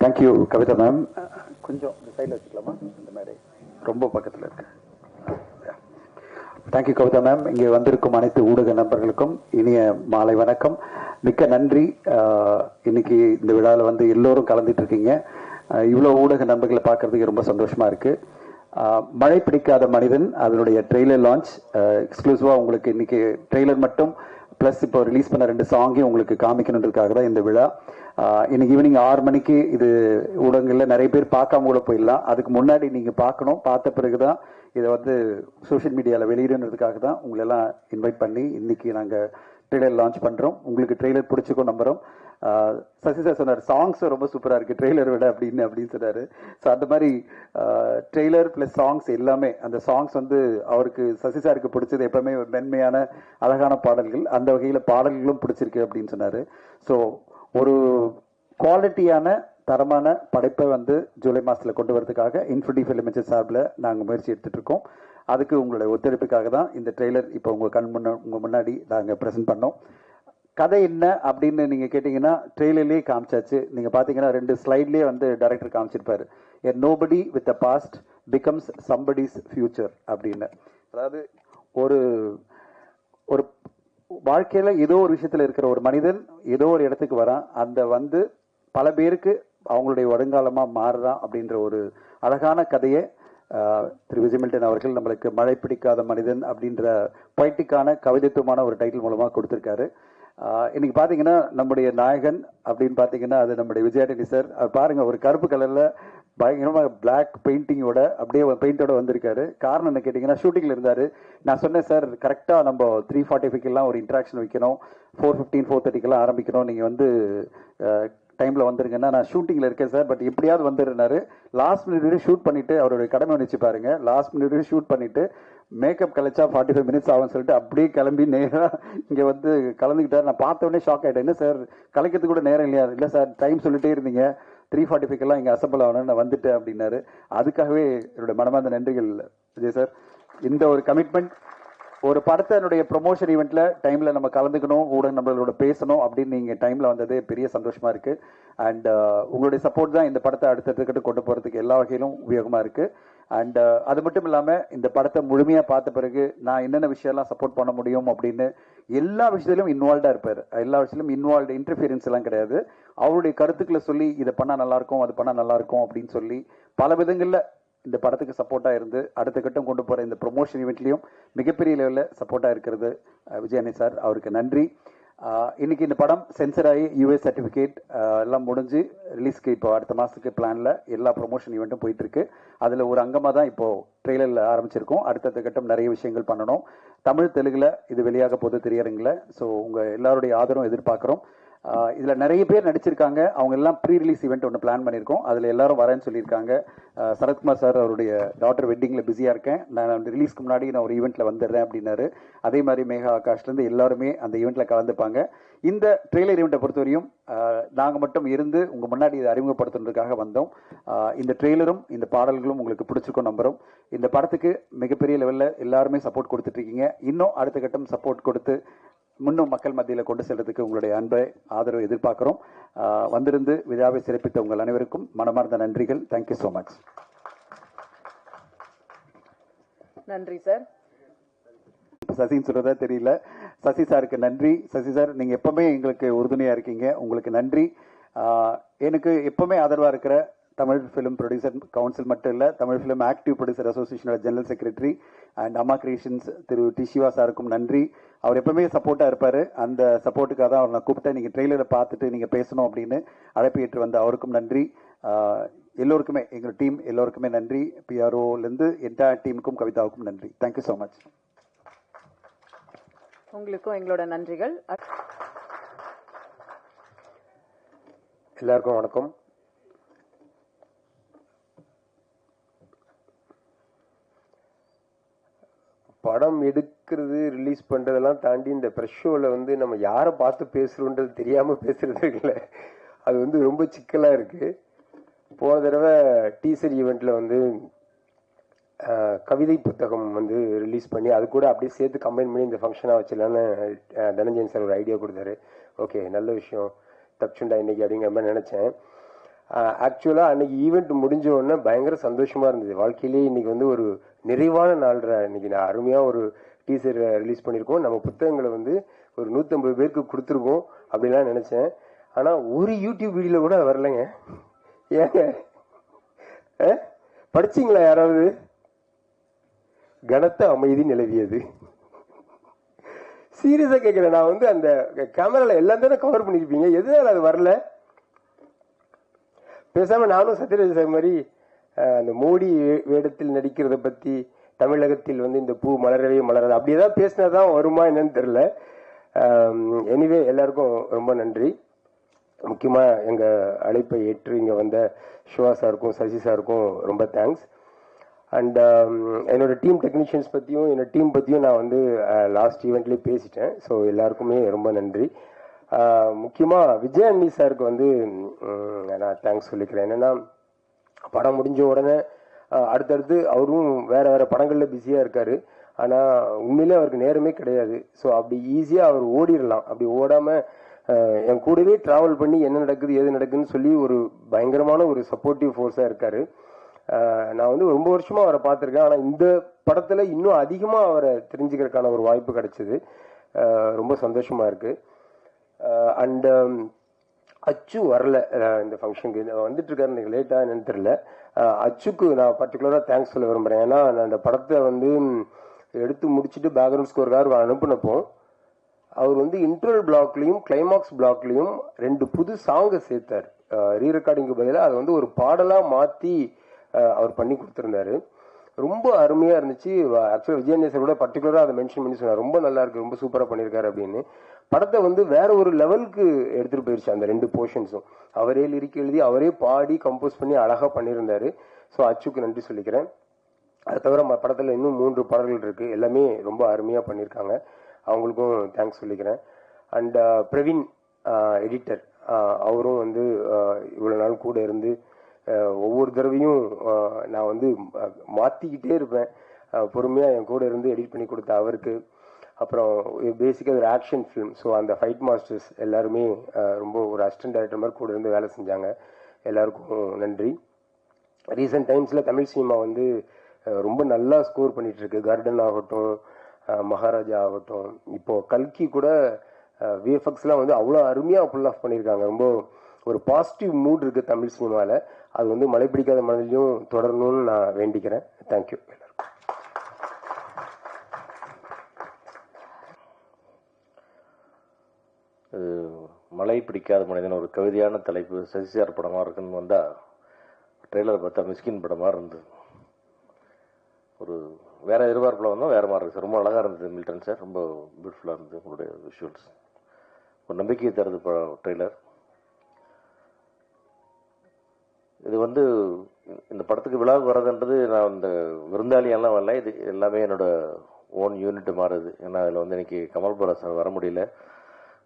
Thank you Kavitha ma'am. கொஞ்சம் இந்த சைடில் வச்சுக்கலாமா? இந்த மாதிரி ரொம்ப பக்கத்தில் இருக்கு. Thank you Kavitha ma'am. இங்கே வந்திருக்கும் அனைத்து ஊடக நண்பர்களுக்கும் இனிய மாலை வணக்கம். மிக்க நன்றி. இன்னைக்கு இந்த விழாவில் வந்து எல்லோரும் கலந்துட்டு இருக்கீங்க. இவ்வளோ ஊடக நண்பர்களை பார்க்கறதுக்கு ரொம்ப சந்தோஷமா இருக்கு. மழை பிடிக்காத மனிதன் அதனுடைய ட்ரெய்லர் லான்ச் எக்ஸ்க்ளூசிவாக உங்களுக்கு இன்னைக்கு ட்ரெய்லர் மட்டும் ப்ளஸ் இப்போ ரிலீஸ் பண்ண 2 சாங்கையும் உங்களுக்கு காமிக்கணுன்றதுக்காக தான் இந்த விழா. இன்னைக்கு ஈவினிங் 6 மணிக்கு இது ஊடகங்களில் நிறைய பேர் பார்க்காம கூட போயிடலாம். அதுக்கு முன்னாடி நீங்கள் பார்க்கணும். பார்த்த பிறகு தான் இதை வந்து சோஷியல் மீடியாவில் வெளியிடுன்றதுக்காக தான் உங்களெல்லாம் இன்வைட் பண்ணி இன்னைக்கு நாங்கள் ட்ரெய்லர் லான்ச் பண்ணுறோம். உங்களுக்கு ட்ரெய்லர் பிடிச்சிக்கும் நம்புகிறோம். சசி சார் சொன்னார் சாங்ஸ் ரொம்ப சூப்பராக இருக்குது ட்ரெய்லர் விட அப்படின்னு சொன்னார். ஸோ அந்த மாதிரி ட்ரெய்லர் ப்ளஸ் சாங்ஸ் எல்லாமே, அந்த சாங்ஸ் வந்து அவருக்கு சசி சாருக்கு பிடிச்சது எப்பவுமே மென்மையான அழகான பாடல்கள். அந்த வகையில் பாடல்களும் பிடிச்சிருக்கு அப்படின்னு சொன்னார். ஸோ ஒரு குவாலிட்டியான தரமான படைப்பை வந்து ஜூலை மாதத்தில் கொண்டு வரதுக்காக இன்ஃபினிட்டி ஃபிலிமேச்சர் சார்பில் நாங்கள் முயற்சி எடுத்துகிட்டு இருக்கோம். அதுக்கு உங்களுடைய ஒத்துழைப்புக்காக தான் இந்த ட்ரெய்லர் இப்போ உங்கள் முன்னாடி நாங்கள் ப்ரெசென்ட் பண்ணோம். கதை என்ன அப்படின்னு நீங்கள் கேட்டிங்கன்னா ட்ரெய்லர்லேயே காமிச்சாச்சு. நீங்கள் பார்த்தீங்கன்னா 2 ஸ்லைட்லேயே வந்து டைரக்டர் காமிச்சிருப்பாரு. A nobody with a past becomes somebody's future அப்படின்னு. அதாவது ஒரு ஒரு வாழ்க்கையில் ஏதோ ஒரு விஷயத்தில் இருக்கிற ஒரு மனிதன் ஏதோ ஒரு இடத்துக்கு வரான். அந்த வந்து பல பேருக்கு அவங்களுடைய வருங்காலமாக மாறுறான் அப்படின்ற ஒரு அழகான கதையை திரு விஜய் மில்டன் அவர்கள் நம்மளுக்கு மழை பிடிக்காத மனிதன் அப்படின்ற பொய்ட்டிக்கான கவிதைத்துவமான ஒரு டைட்டில் மூலமாக கொடுத்துருக்காரு. இன்னைக்கு பார்த்தீங்கன்னா நம்முடைய நாயகன் அப்படின்னு பார்த்தீங்கன்னா அது நம்முடைய விஜயாண்டனி சார். பாருங்க, ஒரு கருப்பு கலரில் பயங்கரமாக பிளாக் பெயிண்டிங்கோட அப்படியே பெயிண்டோட வந்திருக்காரு. காரணம் என்ன கேட்டிங்கன்னா ஷூட்டிங்கில் இருந்தார். நான் சொன்னேன் சார் கரெக்டாக நம்ம 3:45 ஒரு இன்ட்ராக்ஷன் வைக்கணும், 4:15 4:30 ஆரம்பிக்கணும், நீங்கள் வந்து டைமில் வந்துருங்கன்னா நான் ஷூட்டிங்கில் இருக்கேன் சார், பட் எப்படியாவது வந்துடுறாரு. லாஸ்ட் மினிட் ஷூட் பண்ணிவிட்டு அவருடைய கடமை வச்சு பாருங்க, லாஸ்ட் மினிட் ஷூட் பண்ணிவிட்டு மேக்கப் கலைச்சா 45 மினிட்ஸ் ஆகும்னு சொல்லிட்டு அப்படியே கிளம்பி நேராக இங்கே வந்து கலந்துக்கிட்டார். நான் பார்த்த உடனே ஷாக் ஆகிட்டேன். என்ன சார் கலைக்கிறதுக்கு கூட நேரம் இல்லையா? இல்லை சார் டைம் சொல்லிட்டே இருந்தீங்க, 3:45 இங்கே அசம்பிள் ஆகணும், நான் வந்துட்டேன் அப்படின்னாரு. அதுக்காகவே என்னோட மனமார்ந்த நன்றிகள் விஜய் சார். இந்த ஒரு கமிட்மெண்ட், ஒரு படத்தினுடைய ப்ரொமோஷன் ஈவெண்ட்ல டைம்ல நம்ம கலந்துக்கணும், ஊடக நம்மளோட பேசணும் அப்படின்னு நீங்க டைம்ல வந்தது பெரிய சந்தோஷமா இருக்கு. அண்ட் உங்களுடைய சப்போர்ட் தான் இந்த படத்தை அடுத்தடுத்துக்கிட்டு கொண்டு போறதுக்கு எல்லா வகையிலும் உபயோகமா இருக்கு. அண்ட் அது மட்டும் இல்லாம இந்த படத்தை முழுமையா பார்த்த பிறகு நான் என்னென்ன விஷயம்லாம் சப்போர்ட் பண்ண முடியும் அப்படின்னு எல்லா விஷயத்திலும் இன்வால்வ்டா இருப்பார். எல்லா விஷயத்திலும் இன்வால்வ்டு, இன்டர்ஃபியரன்ஸ் எல்லாம் கிடையாது. அவருடைய கருத்துக்களை சொல்லி இதை பண்ணா நல்லா இருக்கும், அது பண்ணா நல்லா இருக்கும் அப்படின்னு சொல்லி பல விதங்கள்ல இந்த படத்துக்கு சப்போர்ட்டாக இருந்து அடுத்த கட்டம் கொண்டு போகிற இந்த ப்ரொமோஷன் ஈவெண்ட்லையும் மிகப்பெரிய லெவலில் சப்போர்ட்டாக இருக்கிறது விஜயானி சார், அவருக்கு நன்றி. இன்னைக்கு இந்த படம் சென்சர் ஆகி யூஎஸ் சர்டிஃபிகேட் எல்லாம் முடிஞ்சு ரிலீஸ்க்கு இப்போ அடுத்த மாதத்துக்கு பிளானில் எல்லா ப்ரொமோஷன் ஈவெண்ட்டும் போயிட்டு இருக்கு. அதில் ஒரு அங்கமாக தான் இப்போ ட்ரெய்லரில் ஆரம்பிச்சிருக்கோம். அடுத்தடுத்த கட்டம் நிறைய விஷயங்கள் பண்ணணும். தமிழ் தெலுங்குல இது வெளியாக போது திரையரங்கில். ஸோ உங்கள் எல்லாருடைய ஆதரவும் எதிர்பார்க்குறோம். இதில் நிறைய பேர் நடிச்சிருக்காங்க. அவங்க எல்லாம் ப்ரீ ரிலீஸ் ஈவெண்ட் ஒன்று பிளான் பண்ணியிருக்கோம். அதில் எல்லாரும் வரேன்னு சொல்லியிருக்காங்க. சரத்குமார் சார் அவருடைய டாக்டர் வெட்டிங்கில் பிஸியாக இருக்கேன், நான் அந்த ரிலீஸ்க்கு முன்னாடி நான் ஒரு ஈவெண்ட்டில் வந்துடுறேன் அப்படின்னாரு. அதே மாதிரி மேகா ஆகாஷ்லேருந்து எல்லாருமே அந்த ஈவெண்ட்டில் கலந்துப்பாங்க. இந்த ட்ரெய்லர் ஈவெண்ட்டை பொறுத்தவரையும் நாங்கள் மட்டும் இருந்து உங்கள் முன்னாடி இதை அறிமுகப்படுத்துறதுக்காக வந்தோம். இந்த ட்ரெய்லரும் இந்த பாடல்களும் உங்களுக்கு பிடிச்சிருக்கும் நம்புகிறோம். இந்த படத்துக்கு மிகப்பெரிய லெவலில் எல்லாருமே சப்போர்ட் கொடுத்துட்ருக்கீங்க. இன்னும் அடுத்த கட்டம் சப்போர்ட் கொடுத்து முன்னும் மக்கள் மத்தியில் கொண்டு செல்றதுக்கு உங்களுடைய அன்பை ஆதரவு எதிர்பார்க்கிறோம். வந்திருந்து விழாவை சிறப்பித்த உங்கள் அனைவருக்கும் மனமார்ந்த நன்றிகள். Thank you so much. நன்றி சார். சசின்னு சொல்றதா தெரியல. சசி சாருக்கு நன்றி. சசி சார், நீங்க எப்பவுமே எங்களுக்கு உறுதுணையா இருக்கீங்க, உங்களுக்கு நன்றி. எனக்கு எப்பவுமே ஆதரவா இருக்கிற தமிழ் ஃபிலிம் ப்ரொடியூசர் கவுன்சில் மட்டும் இல்லை, தமிழ் ஃபிலிம் ஆக்டிவ் ப்ரொடியூசர் அசோசியேஷனோட general secretary and Amma creations திரு டி சிவா சாருக்கும் நன்றி. அவர் எப்பவுமே சப்போர்ட்டாக இருப்பார். அந்த சப்போர்ட்டுக்காக தான் அவர் நான் கூப்பிட்டேன். நீங்கள் ட்ரெய்லரை பார்த்துட்டு நீங்கள் பேசணும் அப்படின்னு அழைப்பு ஏற்று வந்த அவருக்கும் நன்றி. எல்லோருக்குமே, எங்கள் டீம் எல்லோருக்குமே நன்றி. பிஆர்ஓலேருந்து என்டையர் டீமுக்கும் கவிதாவுக்கும் நன்றி. Thank you so much. உங்களுக்கும் எங்களோட நன்றிகள். எல்லாருக்கும் வணக்கம். படம் எடுக்கிறது, ரிலீஸ் பண்றதெல்லாம் தாண்டி இந்த ப்ரெஷ் ஷோவில் வந்து நம்ம யாரை பார்த்து பேசுறோன்றது தெரியாம பேசுறது இல்லை, அது வந்து ரொம்ப சிக்கலா இருக்கு. போன தடவை டீசர் ஈவெண்ட்ல வந்து கவிதை புத்தகம் வந்து ரிலீஸ் பண்ணி அது கூட அப்படியே சேர்த்து கம்பைன் பண்ணி இந்த ஃபங்க்ஷனாக வச்சிடலான்னு தனஞ்சயன் சார் ஒரு ஐடியா கொடுத்தாரு. ஓகே, நல்ல விஷயம், தப்சுண்டா இன்னைக்கு அப்படிங்கிற மாதிரி நினைச்சேன். ஆக்சுவலாக அன்னைக்கு ஈவெண்ட் முடிஞ்ச உடனே பயங்கர சந்தோஷமா இருந்தது. வாழ்க்கையிலேயே இன்னைக்கு வந்து ஒரு நிறைவான நாள். இன்னைக்கு நான் அருமையாக ஒரு டீசர் ரிலீஸ் பண்ணியிருக்கோம். நம்ம புத்தகங்களை வந்து ஒரு 150 பேருக்கு கொடுத்துருக்கோம் அப்படின்லாம் நினைச்சேன். ஆனால் ஒரு யூடியூப் வீடியோல கூட வரலைங்க. ஏங்க படிச்சிங்களா யாராவது? கனத்த அமைதி நிலவியது. சீரியஸா கேட்கிறேன். நான் வந்து அந்த கேமரால எல்லாம் தானே கவர் பண்ணிருப்பீங்க, எதனால அது வரல? பேசாம நானும் சத்யராஜ் சார் மாதிரி அந்த மோடி வேடத்தில் நடிக்கிறத பத்தி, தமிழகத்தில் வந்து இந்த பூ மலரவே மலராது அப்படி ஏதாவது பேசினாதான் வருமா என்னன்னு தெரியல. எனிவே எல்லாருக்கும் ரொம்ப நன்றி. முக்கியமா எங்க அழைப்பை ஏற்று இங்க வந்த சிவா சாருக்கும் சசி சாருக்கும் ரொம்ப தேங்க்ஸ். அண்ட் என்னோட டீம் டெக்னீஷியன்ஸ் பற்றியும் என்னோட டீம் பற்றியும் நான் வந்து லாஸ்ட் ஈவெண்ட்லேயே பேசிட்டேன். ஸோ எல்லாருக்குமே ரொம்ப நன்றி. முக்கியமாக விஜய் அண்ணி சாருக்கு வந்து நான் தேங்க்ஸ் சொல்லிக்கிறேன். என்னென்னா படம் முடிஞ்ச உடனே அடுத்தடுத்து அவரும் வேற வேற படங்களில் பிஸியாக இருக்காரு. ஆனால் உண்மையிலே அவருக்கு நேரமே கிடையாது. ஸோ அப்படி ஈஸியாக அவர் ஓடிடலாம். அப்படி ஓடாமல் என் கூடவே டிராவல் பண்ணி என்ன நடக்குது ஏது நடக்குதுன்னு சொல்லி ஒரு பயங்கரமான ஒரு சப்போர்ட்டிவ் ஃபோர்ஸாக இருக்காரு. நான் வந்து ரொம்ப வருஷமா அவரை பார்த்துருக்கேன். ஆனால் இந்த படத்தில் இன்னும் அதிகமாக அவரை தெரிஞ்சுக்கிறதுக்கான ஒரு வாய்ப்பு கிடைச்சது. ரொம்ப சந்தோஷமா இருக்கு. அண்ட் அச்சு வரல இந்த ஃபங்க்ஷனுக்கு, வந்துட்டு இருக்காரு. எனக்கு லேட்டாக என்னன்னு தெரியல. அச்சுக்கு நான் பர்டிகுலராக தேங்க்ஸ் சொல்ல விரும்புகிறேன். ஏன்னா நான் அந்த படத்தை வந்து எடுத்து முடிச்சுட்டு பேக்ரவுண்ட் ஸ்கோருக்காக அனுப்புனப்போ அவர் வந்து இன்ட்ரோல் பிளாக்லையும் கிளைமாக்ஸ் பிளாக்லையும் 2 புது சாங்கை சேர்த்தார். ரீ ரெக்கார்டிங்கு பதிலாக அதை வந்து ஒரு பாடலாக மாற்றி அவர் பண்ணி கொடுத்துருந்தாரு. ரொம்ப அருமையாக இருந்துச்சு. ஆக்சுவலாக விஜயநேசரோட பர்டிகுலராக அதை மென்ஷன் பண்ணி சொன்னார், ரொம்ப நல்லா இருக்கு, ரொம்ப சூப்பராக பண்ணியிருக்காரு அப்படின்னு. படத்தை வந்து வேற ஒரு லெவலுக்கு எடுத்துகிட்டு போயிடுச்சு அந்த 2 போர்ஷன்ஸும். அவரே லிரிக் எழுதி அவரே பாடி கம்போஸ் பண்ணி அழகாக பண்ணியிருந்தாரு. ஸோ அச்சுக்கு நன்றி சொல்லிக்கிறேன். அதை தவிர படத்தில் இன்னும் 3 பாடல்கள் இருக்கு, எல்லாமே ரொம்ப அருமையாக பண்ணியிருக்காங்க. அவங்களுக்கும் தேங்க்ஸ் சொல்லிக்கிறேன். அண்ட் பிரவீன் எடிட்டர், அவரும் வந்து இவ்வளோ நாள் கூட இருந்து ஒவ்வொரு தடவையும் நான் வந்து மாற்றிக்கிட்டே இருப்பேன். பொறுமையாக என் கூட இருந்து எடிட் பண்ணி கொடுத்த அவருக்கு. அப்புறம் பேசிக்காக ஒரு ஆக்ஷன் ஃபிலிம், ஸோ அந்த ஃபைட் மாஸ்டர்ஸ் எல்லாருமே ரொம்ப ஒரு அசிஸ்டன்ட் டைரக்டர் மாதிரி கூட இருந்து வேலை செஞ்சாங்க. எல்லாருக்கும் நன்றி. ரீசெண்ட் டைம்ஸில் தமிழ் சினிமா வந்து ரொம்ப நல்லா ஸ்கோர் பண்ணிட்டு இருக்கு. கார்டன் ஆகட்டும், மகாராஜா ஆகட்டும், இப்போ கல்கி கூட விஎஃப்எக்ஸ்லாம் வந்து அவ்வளோ அருமையாக புல் ஆஃப் பண்ணியிருக்காங்க. ரொம்ப ஒரு பாசிட்டிவ் மூட் இருக்கு தமிழ் சினிமாவில். அது வந்து மழை பிடிக்காத மனதிலையும் தொடரணும்னு நான் வேண்டிக்கிறேன். தேங்க்யூ. மழை பிடிக்காத மனிதன் ஒரு கவிதையான தலைப்பு, சசிசார் படமாக இருக்குன்னு வந்தால் ட்ரெய்லர் பார்த்தா மிஸ்கின் படம் மாதிரி இருந்தது. ஒரு வேற எதிர்பார்ப்பில் வந்தோம், வேற மாதிரி இருக்கு சார். ரொம்ப அழகாக இருந்தது மில்டன் சார், ரொம்ப பியூட்டிஃபுல்லாக இருந்தது உங்களுடைய விஷுவல்ஸ். ஒரு நம்பிக்கையை தருது ட்ரெய்லர். இது வந்து இந்த படத்துக்கு விழாவுக்கு வர்றதுன்றது நான் இந்த விருந்தாளியெல்லாம் வரல, இது எல்லாமே என்னோட ஓன் யூனிட் மாறுது. ஏன்னா அதில் வந்து இன்னைக்கு கமல் சார் வர முடியல,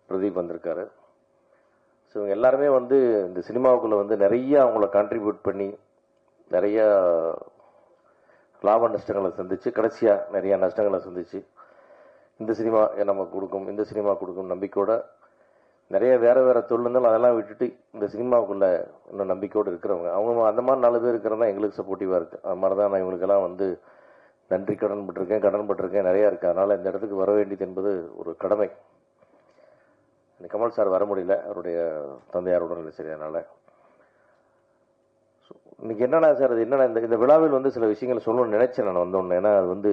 பிரதீப் வந்திருக்காரு. ஸோ இவங்க எல்லாருமே வந்து இந்த சினிமாவுக்குள்ளே வந்து நிறைய அவங்கள கான்ட்ரிபியூட் பண்ணி நிறைய லாப நஷ்டங்களை சந்திச்சு, கடைசியாக நிறைய நஷ்டங்களை சந்திச்சு இந்த சினிமா நமக்கு கொடுக்கும், இந்த சினிமா கொடுக்கும் நம்பிக்கையோட நிறைய வேற வேற தொழில் இருந்தாலும் அதெல்லாம் விட்டுட்டு இந்த சினிமாவுக்குள்ள இன்னும் நம்பிக்கையோடு இருக்கிறவங்க, அவங்க அந்த மாதிரி 4 பேர் இருக்கிறதா எங்களுக்கு சப்போர்ட்டிவாக இருக்குது. அது மாதிரி தான் நான் இவங்களுக்கெல்லாம் வந்து நன்றி கடன் பட்டிருக்கேன் நிறையா இருக்குது. அதனால் இந்த இடத்துக்கு வர வேண்டியது என்பது ஒரு கடமை. கமல் சார் வர முடியல, அவருடைய தந்தையார் உடல்நிலை சரியானால. இன்னைக்கு என்னன்னா சார், அது என்னன்னா இந்த விழாவில் வந்து சில விஷயங்களை சொல்லணும்னு நினைச்சேன் நான் வந்தோன்னு. ஏன்னா அது வந்து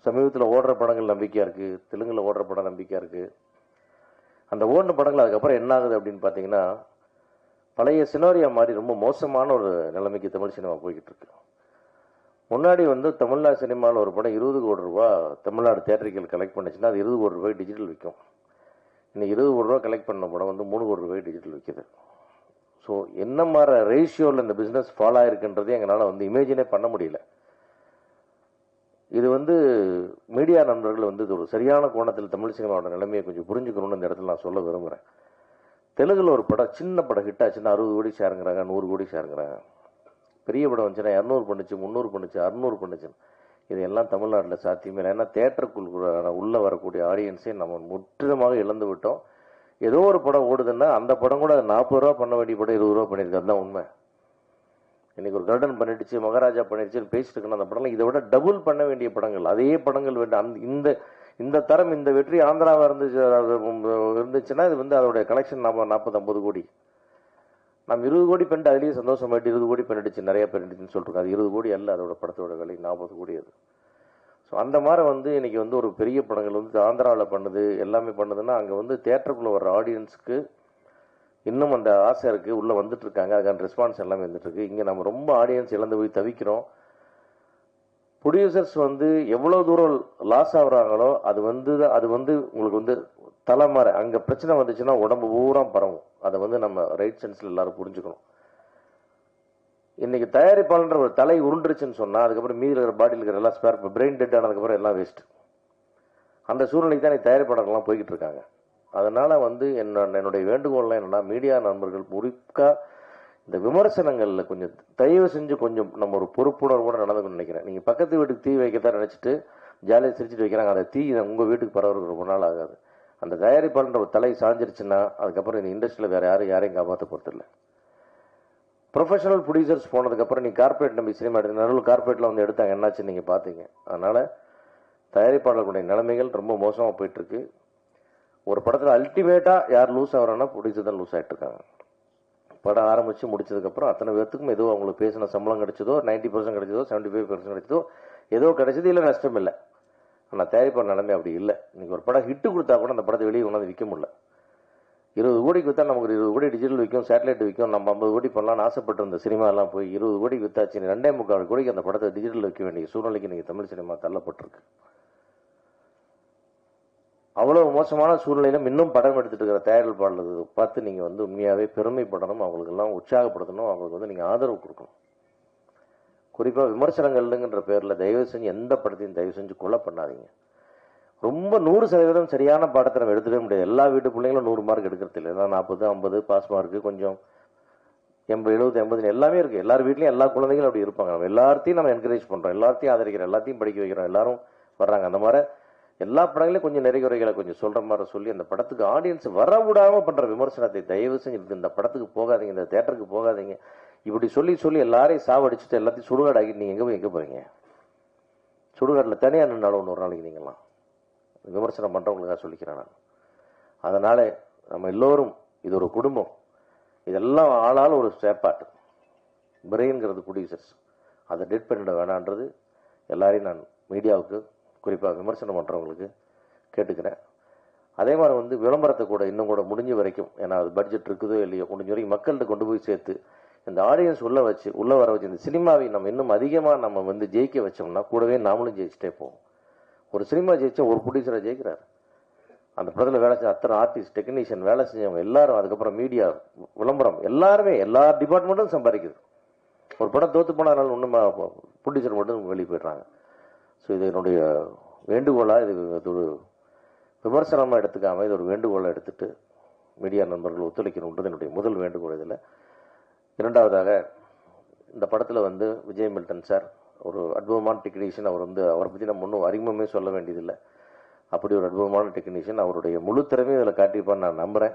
சமீபத்தில் ஓடுற படங்கள் நம்பிக்கையாக இருக்குது, தெலுங்குல ஓடுற படம் நம்பிக்கையாக இருக்குது. அந்த ஓடின படங்கள் அதுக்கப்புறம் என்ன ஆகுது அப்படின்னு பார்த்தீங்கன்னா, பழைய சினாரியா மாதிரி ரொம்ப மோசமான ஒரு நிலைமைக்கு தமிழ் சினிமா போய்கிட்டு இருக்கு. முன்னாடி வந்து தமிழ்நாடு சினிமாவில் ஒரு படம் 20 கோடி ரூபா தமிழ்நாடு தியேட்டர்கள் கலெக்ட் பண்ணிச்சுன்னா அது 20 கோடி ரூபாய் டிஜிட்டல் விற்கும். இன்னைக்கு 20 கோடி ரூபா கலெக்ட் பண்ண படம் வந்து 3 கோடி ரூபாய் டிஜிட்டல் விற்கிது. ஸோ என்ன மாதிரி ரேஷியோவில் இந்த பிஸ்னஸ் ஃபாலோ ஆயிருக்குன்றதே எங்களால் வந்து இமேஜினே பண்ண முடியல. இது வந்து மீடியா நண்பர்கள் வந்து இது ஒரு சரியான கோணத்தில் தமிழ் சினிமாவோட நிலைமையை கொஞ்சம் புரிஞ்சுக்கணும்னு இந்த இடத்துல நான் சொல்ல விரும்புகிறேன். தெலுங்குல ஒரு படம், சின்ன படம் ஹிட் ஆச்சுன்னா 60 கோடி ஷேருங்கிறாங்க, 100 கோடி ஷேருங்கிறாங்க. பெரிய படம் வந்துச்சுன்னா 200 பண்ணுச்சு, 300 பண்ணுச்சு, 600 பண்ணுச்சு. இதெல்லாம் தமிழ்நாட்டில் சாத்தியமே இல்லை. ஏன்னா தேட்டருக்குள் உள்ள வரக்கூடிய ஆடியன்ஸை நம்ம முற்றிலுமாக இழந்து விட்டோம். ஏதோ ஒரு படம் ஓடுதுன்னா அந்த படம் கூட 40 ரூபா பண்ண வேண்டிய படம் 20 ரூபா பண்ணிருக்கு. அதுதான் உண்மை. இன்னைக்கு ஒரு கர்டன் பண்ணிடுச்சு, மகாராஜா பண்ணிடுச்சுன்னு பேசிட்டு இருக்கணும். அந்த படம்லாம் இதை விட டபுள் பண்ண வேண்டிய படங்கள், அதே படங்கள் இந்த இந்த தரம், இந்த வெற்றி ஆந்திராவா இருந்துச்சுன்னா இது வந்து அதோட கலெக்ஷன் 40-50 கோடி. நம்ம 20 கோடி பண்ணிட்டு அதுலேயே சந்தோஷமாயிட்டு 20 கோடி பண்ணிடுச்சு, நிறைய பண்ணிடுச்சுன்னு சொல்லிருக்கோம். அது 20 கோடி அல்ல, அதோட படத்தோட விலை 40 கோடி. அது ஸோ அந்த மாதிரி வந்து இன்னைக்கு வந்து ஒரு பெரிய படங்கள் வந்து ஆந்திராவில் பண்ணுது, எல்லாமே பண்ணுதுன்னா அங்கே வந்து தியேட்டருக்குள்ளே வர்ற ஆடியன்ஸுக்கு இன்னும் அந்த ஆசை இருக்குது, உள்ளே வந்துட்டு இருக்காங்க, அதுக்கான ரெஸ்பான்ஸ் எல்லாமே வந்துட்டு இருக்கு. இங்கே நம்ம ரொம்ப ஆடியன்ஸ் இழந்து போய் தவிக்கிறோம். ப்ரொடியூசர்ஸ் வந்து எவ்வளோ தூரம் லாஸ் ஆகுறாங்களோ அது வந்து உங்களுக்கு வந்து தலைமாற அங்கே பிரச்சனை வந்துச்சுன்னா உடம்பு பூரா பரவும். அதை வந்து நம்ம ரைட் சென்ஸில் எல்லாரும் புரிஞ்சுக்கணும். இன்னைக்கு தயாரிப்பாளன்ற ஒரு தலை உருண்டுருச்சுன்னு சொன்னால் அதுக்கப்புறம் மீதி இருக்கிற பாடியில் இருக்கிற எல்லாம் ஸ்பேர், பிரெயின் டெட் ஆனதுக்கப்புறம் எல்லாம் வேஸ்ட். அந்த சூழ்நிலைக்கு தான் தயாரிப்பாளர்கள்லாம் போய்கிட்டு இருக்காங்க. அதனால வந்து என்னுடைய வேண்டுகோள்லாம் என்னன்னா, மீடியா நண்பர்கள் முறிக்கா இந்த விமர்சனங்களில் கொஞ்சம் தயவு செஞ்சு கொஞ்சம் நம்ம ஒரு பொறுப்புணர்வோடு நடந்துக்கணும்னு நினைக்கிறேன். நீங்கள் பக்கத்து வீட்டுக்கு தீ வைக்கத்தான் நினச்சிட்டு ஜாலியாக சிரிச்சுட்டு வைக்கிறாங்க. அந்த தீ உங்கள் வீட்டுக்கு பரவுறது ரொம்ப நாள் ஆகாது. அந்த தயாரிப்பாளன்ற ஒரு தலை சாஞ்சிருச்சுன்னா அதுக்கப்புறம் இந்த இண்டஸ்ட்ரியில் வேறு யாரையும் காப்பாற்ற போகிறதில்லை. ப்ரொஃபஷனல் ப்ரொடியூசர்ஸ் போனதுக்கப்புறம் நீ கார்பரேட் நம்பி சினிமா எடுத்து நடுவில் கார்பரேட்டில் வந்து எடுத்தாங்க, என்னாச்சு நீங்கள் பார்த்தீங்க. அதனால் தயாரிப்பாளர்களுடைய நிலைமைகள் ரொம்ப மோசமாக போயிட்டுருக்கு. ஒரு படத்தில் அல்டிமேட்டாக யார் லூஸ் ஆகிறான்னா ப்ரொடியூசர் தான் லூஸ் ஆகிட்டு இருக்காங்க. படம் ஆரம்பித்து முடிச்சதுக்கப்புறம் அத்தனை பேர்த்துக்கும் ஏதோ அவங்களுக்கு பேசின சம்பளம் கிடைச்சதோ, 90% கிடைச்சதோ, 75% கிடைச்சதோ, ஏதோ கிடைச்சது, இல்லை நஷ்டம் இல்லை. ஆனால் தயாரிப்பாளர் நிலைமை அப்படி இல்லை. இன்னைக்கு ஒரு படம் ஹிட்டு கொடுத்தா கூட அந்த படத்தை வெளியே கொண்டாந்து விற்க முடியல. 20 கோடிக்கு விற்றா நமக்கு 20 கோடி டிஜிட்டல் விற்கும், சேட்டலைட் விற்கும். நம்ம 50 கோடி பண்ணலாம்னு ஆசைப்பட்டு இருந்த சினிமாலாம் போய் 20 கோடிக்கு விற்றாச்சு. 2.25 கோடிக்கு அந்த படத்தை டிஜிட்டல் விற்க வேண்டிய சூழ்நிலைக்கு இன்னைக்கு தமிழ் சினிமா தள்ளப்பட்டிருக்கு. அவ்வளவு மோசமான சூழ்நிலையிலும் இன்னும் படம் எடுத்துட்டு இருக்கிற தயாரிப்பாளர் பார்த்து நீங்கள் வந்து உண்மையாகவே பெருமைப்படணும், அவங்களுக்கெல்லாம் உற்சாகப்படுத்தணும், அவங்களுக்கு வந்து நீங்கள் ஆதரவு கொடுக்கணும். குறிப்பாக விமர்சனங்கள்ங்கிற பேரில் தயவு செஞ்சு எந்த படத்தையும் தயவு செஞ்சு கொலை பண்ணாதீங்க. ரொம்ப 100% சரியான பாடத்தை நம்ம எடுத்துக்கவே முடியாது. எல்லா வீட்டு பிள்ளைங்களும் 100 மார்க் எடுக்கிறது இல்லை. ஏதாவது 40, 50 பாஸ் மார்க்கு, கொஞ்சம் 80, 70, 80 எல்லாமே இருக்குது. எல்லார் வீட்லையும் எல்லா குழந்தைகளும் அப்படி இருப்பாங்க. நம்ம எல்லாத்தையும் நம்ம என்கரேஜ் பண்ணுறோம், எல்லாத்தையும் ஆதரிக்கிறோம், எல்லாத்தையும் படிக்க வைக்கிறோம், எல்லாரும் வர்றாங்க. அந்த மாதிரி எல்லா படங்களையும் கொஞ்சம் நிறைய குறைகளை கொஞ்சம் சொல்கிற மாதிரி சொல்லி அந்த படத்துக்கு ஆடியன்ஸ் வர விடாமல் பண்ணுற விமர்சனத்தை தயவு செஞ்சு இந்த படத்துக்கு போகாதீங்க, இந்த தேட்டருக்கு போகாதீங்க, இப்படி சொல்லி சொல்லி எல்லாரையும் சாவடிச்சுட்டு எல்லாத்தையும் சுடுகாடு ஆகிட்டு நீங்கள் எங்கே போகிறீங்க? சுடுகாட்டில் தனியாக நின்னாலும் ஒரு நாளைக்கு நீங்களாம் விமர்சனம் பண்ணுறவங்களுக்காக சொல்லிக்கிறேன் நான். அதனால் நம்ம எல்லோரும் இது ஒரு குடும்பம், இதெல்லாம் ஆளால் ஒரு செயற்பாட்டு பிரெயின்கிறது ப்ரொடியூசர்ஸ், அதை டெட் பண்ணிட வேணான்றது எல்லாரையும் நான் மீடியாவுக்கு குறிப்பாக விமர்சனம் பண்ணுறவங்களுக்கு கேட்டுக்கிறேன். அதே மாதிரி வந்து விளம்பரத்தை கூட இன்னும் கூட முடிஞ்ச வரைக்கும், ஏன்னா அது பட்ஜெட் இருக்குதோ இல்லையோ, முடிஞ்ச வரைக்கும் மக்கள்கிட்ட கொண்டு போய் சேர்த்து இந்த ஆடியன்ஸ் உள்ள வர வச்சு இந்த சினிமாவை நம்ம இன்னும் அதிகமாக நம்ம வந்து ஜெயிக்க வச்சோம்னா கூடவே நாமளும் ஜெயிச்சுட்டே போவோம். ஒரு சினிமா ஜெயிச்சா ஒரு ப்ரொடியூசரை ஜெயிக்கிறார். அந்த படத்தில் வேலை செஞ்ச அத்தனை ஆர்டிஸ்ட், டெக்னீஷியன், வேலை செஞ்சவங்க எல்லாரும், அதுக்கப்புறம் மீடியா, விளம்பரம், எல்லாருமே எல்லா டிபார்ட்மெண்ட்டும் சம்பாதிக்குது. ஒரு படம் தோற்று போனாலும் ஒன்றும் ப்ரொடியூசர் மட்டும் வெளியே போயிடுறாங்க. ஸோ இது என்னுடைய வேண்டுகோளாக, இது ஒரு விமர்சனமாக எடுத்துக்காமல் இது ஒரு வேண்டுகோளாக எடுத்துட்டு மீடியா நண்பர்கள் ஒத்துழைக்கணுன்றது என்னுடைய முதல் வேண்டுகோள். இதில் இரண்டாவதாக இந்த படத்தில் வந்து விஜய் மில்டன் சார் ஒரு அற்புதமான டெக்னீஷியன். அவர் வந்து அவரை பற்றி நம்ம ஒன்றும் அறிமுகமே சொல்ல வேண்டியதில்லை. அப்படி ஒரு அற்புதமான டெக்னீஷியன், அவருடைய முழு திறமையும் இதில் காட்டியிருப்பான்னு நான் நம்புகிறேன்.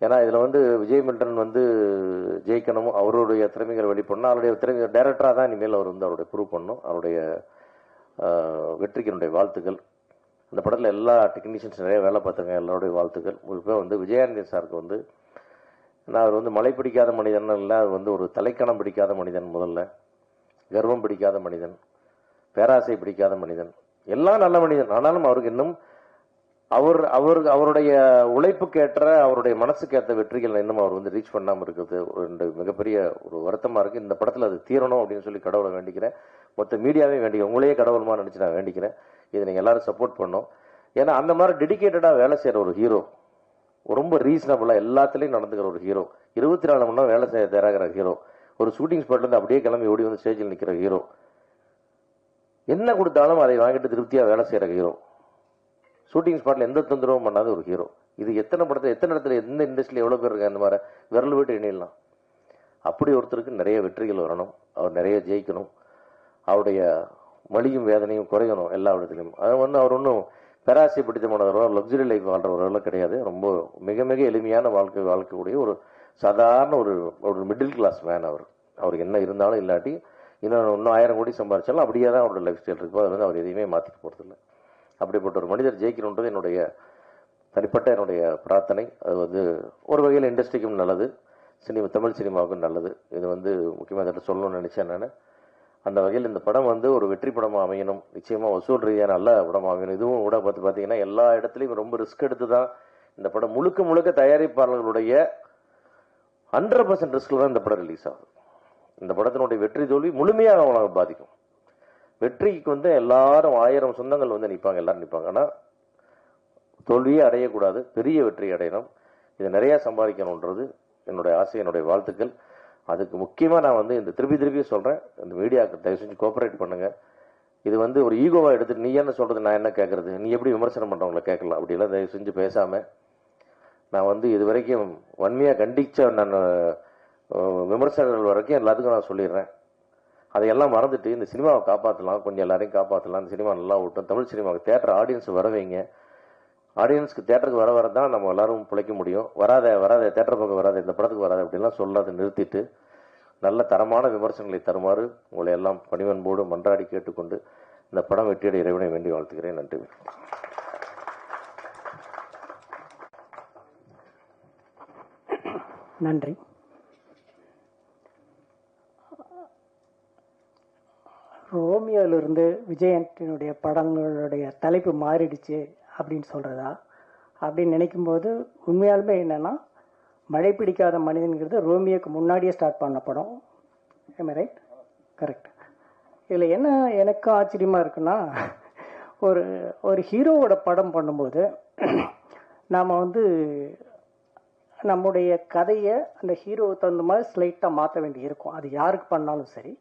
ஏன்னா இதில் வந்து விஜய் மில்டன் வந்து ஜெயிக்கணும், அவருடைய திறமைகளை வெளிப்படணும், அவருடைய திறமை டைரக்டராக தான் இனிமேல் அவர் வந்து அவருடைய ப்ரூவ் பண்ணணும். அவருடைய வெற்றிக்கு என்னுடைய வாழ்த்துக்கள். இந்த படத்தில் எல்லா டெக்னீஷியன்ஸ் நிறைய வேலை பார்த்துங்க, எல்லாருடைய வாழ்த்துக்கள். குறிப்பாக வந்து விஜயானந்தி சாருக்கு வந்து நான் அவர் வந்து மழை பிடிக்காத மனிதன் இல்லை, அது வந்து ஒரு தலைக்கணம் பிடிக்காத மனிதன், முதல்ல கர்வம் பிடிக்காத மனிதன், பேராசை பிடிக்காத மனிதன், எல்லாம் நல்ல மனிதன். ஆனாலும் அவருக்கு இன்னும் அவருடைய உழைப்புக்கேற்ற அவருடைய மனசுக்கேற்ற வெற்றிகள் இன்னும் அவர் வந்து ரீச் பண்ணாமல் இருக்கிறது ஒரு மிகப்பெரிய ஒரு வருத்தமாக இருக்குது. இந்த படத்தில் அது தீரணும் அப்படின்னு சொல்லி கடவுளை வேண்டிக்கிறேன். மொத்த மீடியாவே வேண்டிக்கிறேன், உங்களையே கடவுளமா நினச்சி நான் வேண்டிக்கிறேன். இதை நீங்கள் எல்லாரும் சப்போர்ட் பண்ணோம். ஏன்னா அந்த மாதிரி டெடிக்கேட்டடாக வேலை செய்கிற ஒரு ஹீரோ, ரொம்ப ரீசனபிளாக எல்லாத்துலேயும் நடந்துக்கிற ஒரு ஹீரோ, 24 மணி நேரம் வேலை செய்ய தயாராகிற ஹீரோ, ஒரு ஷூட்டிங் ஸ்பாட்லேருந்து அப்படியே கிளம்பி ஓடி வந்து ஸ்டேஜில் நிற்கிற ஹீரோ, என்ன கொடுத்தாலும் அதை வாங்கிட்டு திருப்தியாக வேலை செய்கிற ஹீரோ, ஷூட்டிங் ஸ்பாட்டில் எந்த தொந்தரவும் பண்ணாத ஒரு ஹீரோ. இது எத்தனை படத்தில் எத்தனை இடத்துல எந்த இண்டஸ்ட்ரியில் எவ்வளோ பேர் இருக்காங்க, அந்த மாதிரி விரல் விட்டு எண்ணிடலாம். அப்படி ஒருத்தருக்கு நிறைய வெற்றிகள் வரணும், அவர் நிறைய ஜெயிக்கணும், அவருடைய வலியும் வேதனையும் குறையணும் எல்லா இடத்துலையும். அதை வந்து அவர் ஒன்றும் பேராசை பிடித்தமானவரோ லக்ஸுரி லைஃப் வாழ்றவர்களோ கிடையாது. ரொம்ப மிக மிக எளிமையான வாழ்க்கக்கூடிய ஒரு சாதாரண ஒரு மிடில் கிளாஸ் மேன். அவருக்கு என்ன இருந்தாலும் இல்லாட்டி இன்னும் 1000 கோடி சம்பாதிச்சாலும் அப்படியே தான் அவரோட லைஃப் ஸ்டைல் இருக்கும். அது வந்து அவர் எதையுமே மாற்றிட்டு போகிறதில்ல. அப்படிப்பட்ட ஒரு மனிதர் ஜெயிக்கணுன்றது என்னுடைய தனிப்பட்ட என்னுடைய பிரார்த்தனை. அது வந்து ஒரு வகையில் இண்டஸ்ட்ரிக்கும் நல்லது, தமிழ் சினிமாவுக்கும் நல்லது. இது வந்து முக்கியமாக இதை சொல்லணும்னு நினச்சேன் நான். அந்த வகையில் இந்த படம் வந்து ஒரு வெற்றி படமாக அமையணும், நிச்சயமாக வசூல் ரீதியாக நல்ல படமாக அமையணும். இதுவும் கூட பார்த்தீங்கன்னா எல்லா இடத்துலையும் ரொம்ப ரிஸ்க் எடுத்து தான் இந்த படம் முழுக்க தயாரிப்பாளர்களுடைய 100% ரிஸ்கில் தான் இந்த படம் ரிலீஸ் ஆகுது. இந்த படத்தினுடைய வெற்றி தோல்வி முழுமையாக அவங்களை பாதிக்கும். வெற்றிக்கு வந்து எல்லாரும் 1000 சொந்தங்கள் வந்து நிற்பாங்க, எல்லாரும் நிற்பாங்க. ஆனால் தோல்வியே அடையக்கூடாது, பெரிய வெற்றி அடையணும், இதை நிறையா சம்பாதிக்கணுன்றது என்னுடைய ஆசை, என்னுடைய வாழ்த்துக்கள். அதுக்கு முக்கியமாக நான் வந்து இந்த திருப்பி சொல்கிறேன், இந்த மீடியாவுக்கு தயவு செஞ்சு கோஆப்ரேட் பண்ணுங்கள். இது வந்து ஒரு ஈகோவாக எடுத்துட்டு நீ என்ன சொல்கிறது நான் என்ன கேட்குறது, நீ எப்படி விமர்சனம் பண்ணுறவங்களை கேட்கலாம் அப்படிலாம் தயவு செஞ்சு பேசாமல், நான் வந்து இது வரைக்கும் வன்மையாக கண்டித்த நான் விமர்சகர்கள் வரைக்கும் எல்லாத்துக்கும் நான் சொல்லிடுறேன். அதையெல்லாம் மறந்துட்டு இந்த சினிமாவை காப்பாற்றலாம், கொஞ்சம் எல்லாரையும் காப்பாற்றலாம், இந்த சினிமா நல்லா விட்டோம், தமிழ் சினிமாவுக்கு தேட்டர் ஆடியன்ஸ் வர வைங்க. ஆடியன்ஸ்க்கு தேட்டருக்கு வர தான் நம்ம எல்லாரும் பிழைக்க முடியும். வராத தேட்டர் பக்கம் வராத, இந்த படத்துக்கு வராது அப்படிலாம் சொல்லாத நிறுத்திட்டு நல்ல தரமான விமர்சனங்களை தருமாறு உங்களை எல்லாம் பணிவன்போடு மன்றாடி கேட்டுக்கொண்டு இந்த படம் வெற்றியடைய இறைவனை வேண்டி வாழ்த்துக்கிறேன். நன்றி. நன்றி. ரோமியோவிலிருந்து விஜயனுடைய படங்களுடைய தலைப்பு மாறிடுச்சு அப்படின்னு சொல்கிறதா அப்படின்னு நினைக்கும்போது உண்மையாலுமே என்னென்னா, மழை பிடிக்காத மனிதன்கிறது ரோமியோக்கு முன்னாடியே ஸ்டார்ட் பண்ண படம். ரைட்? கரெக்ட். இதில் என்ன எனக்கு ஆச்சரியமாக இருக்குன்னா, ஒரு ஹீரோவோட படம் பண்ணும்போது நாம் வந்து நம்முடைய கதையை அந்த ஹீரோவை தகுந்த மாதிரி ஸ்லைட்டாக மாற்ற வேண்டி இருக்கும். அது யாருக்கு பண்ணாலும் சரி.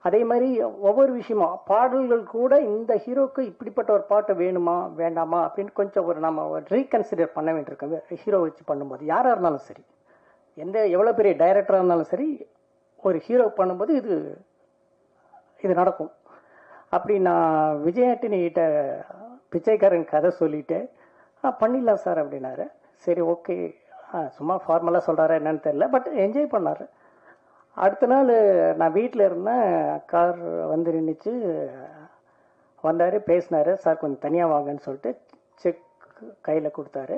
அதே மாதிரி ஒவ்வொரு விஷயமும் பாடல்கள் கூட இந்த ஹீரோக்கு இப்படிப்பட்ட ஒரு பாட்டு வேணுமா வேண்டாமா அப்படின்னு கொஞ்சம் நம்ம ரீகன்சிடர் பண்ண வேண்டியிருக்கோம். ஹீரோ வச்சு பண்ணும்போது யாராக இருந்தாலும் சரி, எவ்வளோ பெரிய டைரக்டராக இருந்தாலும் சரி, ஒரு ஹீரோ பண்ணும்போது இது நடக்கும். அப்படி நான் விஜய் ஆண்டனிகிட்ட பிச்சைக்காரன் கதை சொல்லிட்டு பண்ணிடலாம் சார் அப்படின்னாரு. சரி, ஓகே, சும்மா ஃபார்மலாக சொல்கிறாரு என்னன்னு தெரியல, பட் என்ஜாய் பண்ணார். அடுத்த நாள் நான் வீட்டில் இருந்தேன், கார் வந்து நின்றுச்சு, வந்தார், பேசினார். சார் கொஞ்சம் தனியாக வாங்கன்னு சொல்லிட்டு செக் கையில் கொடுத்தாரு.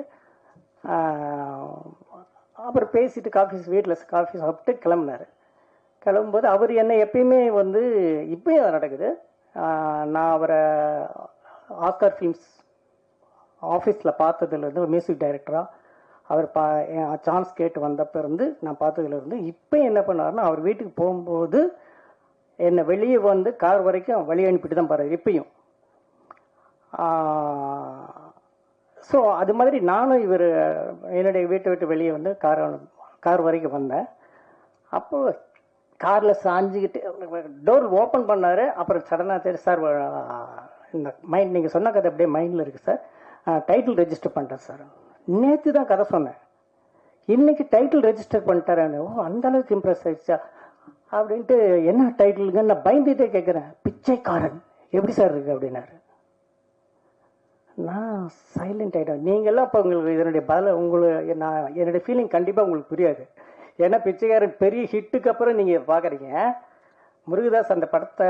அப்புறம் பேசிட்டு வீட்டில் காஃபி சாப்பிட்டு கிளம்புனார். கிளம்பும்போது அவர் என்னை எப்பயுமே வந்து இப்பயும் அது நடக்குது. நான் அவரை ஆஸ்கார் ஃபிலிம்ஸ் ஆஃபீஸில் பார்த்ததுலேருந்து ஒரு மியூசிக் டைரக்டராக அவர் சான்ஸ் கேட்டு வந்தப்போ இருந்து நான் பார்த்ததுலேருந்து இப்போ என்ன பண்ணாருன்னா, அவர் வீட்டுக்கு போகும்போது என்னை வெளியே வந்து கார் வரைக்கும் வழி அனுப்பிட்டு தான் போகிறார் இப்பயும். ஸோ அது மாதிரி நானும் என்னுடைய வீட்டை விட்டு வெளியே வந்து கார் வரைக்கும் வந்தேன். அப்போது காரில் சாஞ்சிக்கிட்டு டோர் ஓப்பன் பண்ணார். அப்புறம் சடனாக சரி சார், இந்த மைண்ட் நீங்கள் சொன்ன கதை அப்படியே மைண்டில் இருக்குது சார், டைட்டில் ரெஜிஸ்டர் பண்ணிட்டேன் சார். நேற்று தான் கதை சொன்னேன், இன்னைக்கு டைட்டில் ரெஜிஸ்டர் பண்ணிட்டாரு. ஓ, அந்த அளவுக்கு இம்ப்ரெஸ் ஆயிடுச்சா அப்படின்ட்டு. என்ன டைட்டிலுங்க நான் பயந்துட்டே கேட்குறேன். பிச்சைக்காரன் எப்படி சார் இருக்கு அப்படின்னாரு. நான் சைலண்ட் ஆகிட்டேன். நீங்கள்லாம் இப்போ உங்களுக்கு இதனுடைய நான் என்னுடைய ஃபீலிங் கண்டிப்பாக உங்களுக்கு புரியாது. ஏன்னா பிச்சைக்காரன் பெரிய ஹிட்டுக்கு அப்புறம் நீங்கள் பார்க்குறீங்க. முருகதாஸ் அந்த படத்தை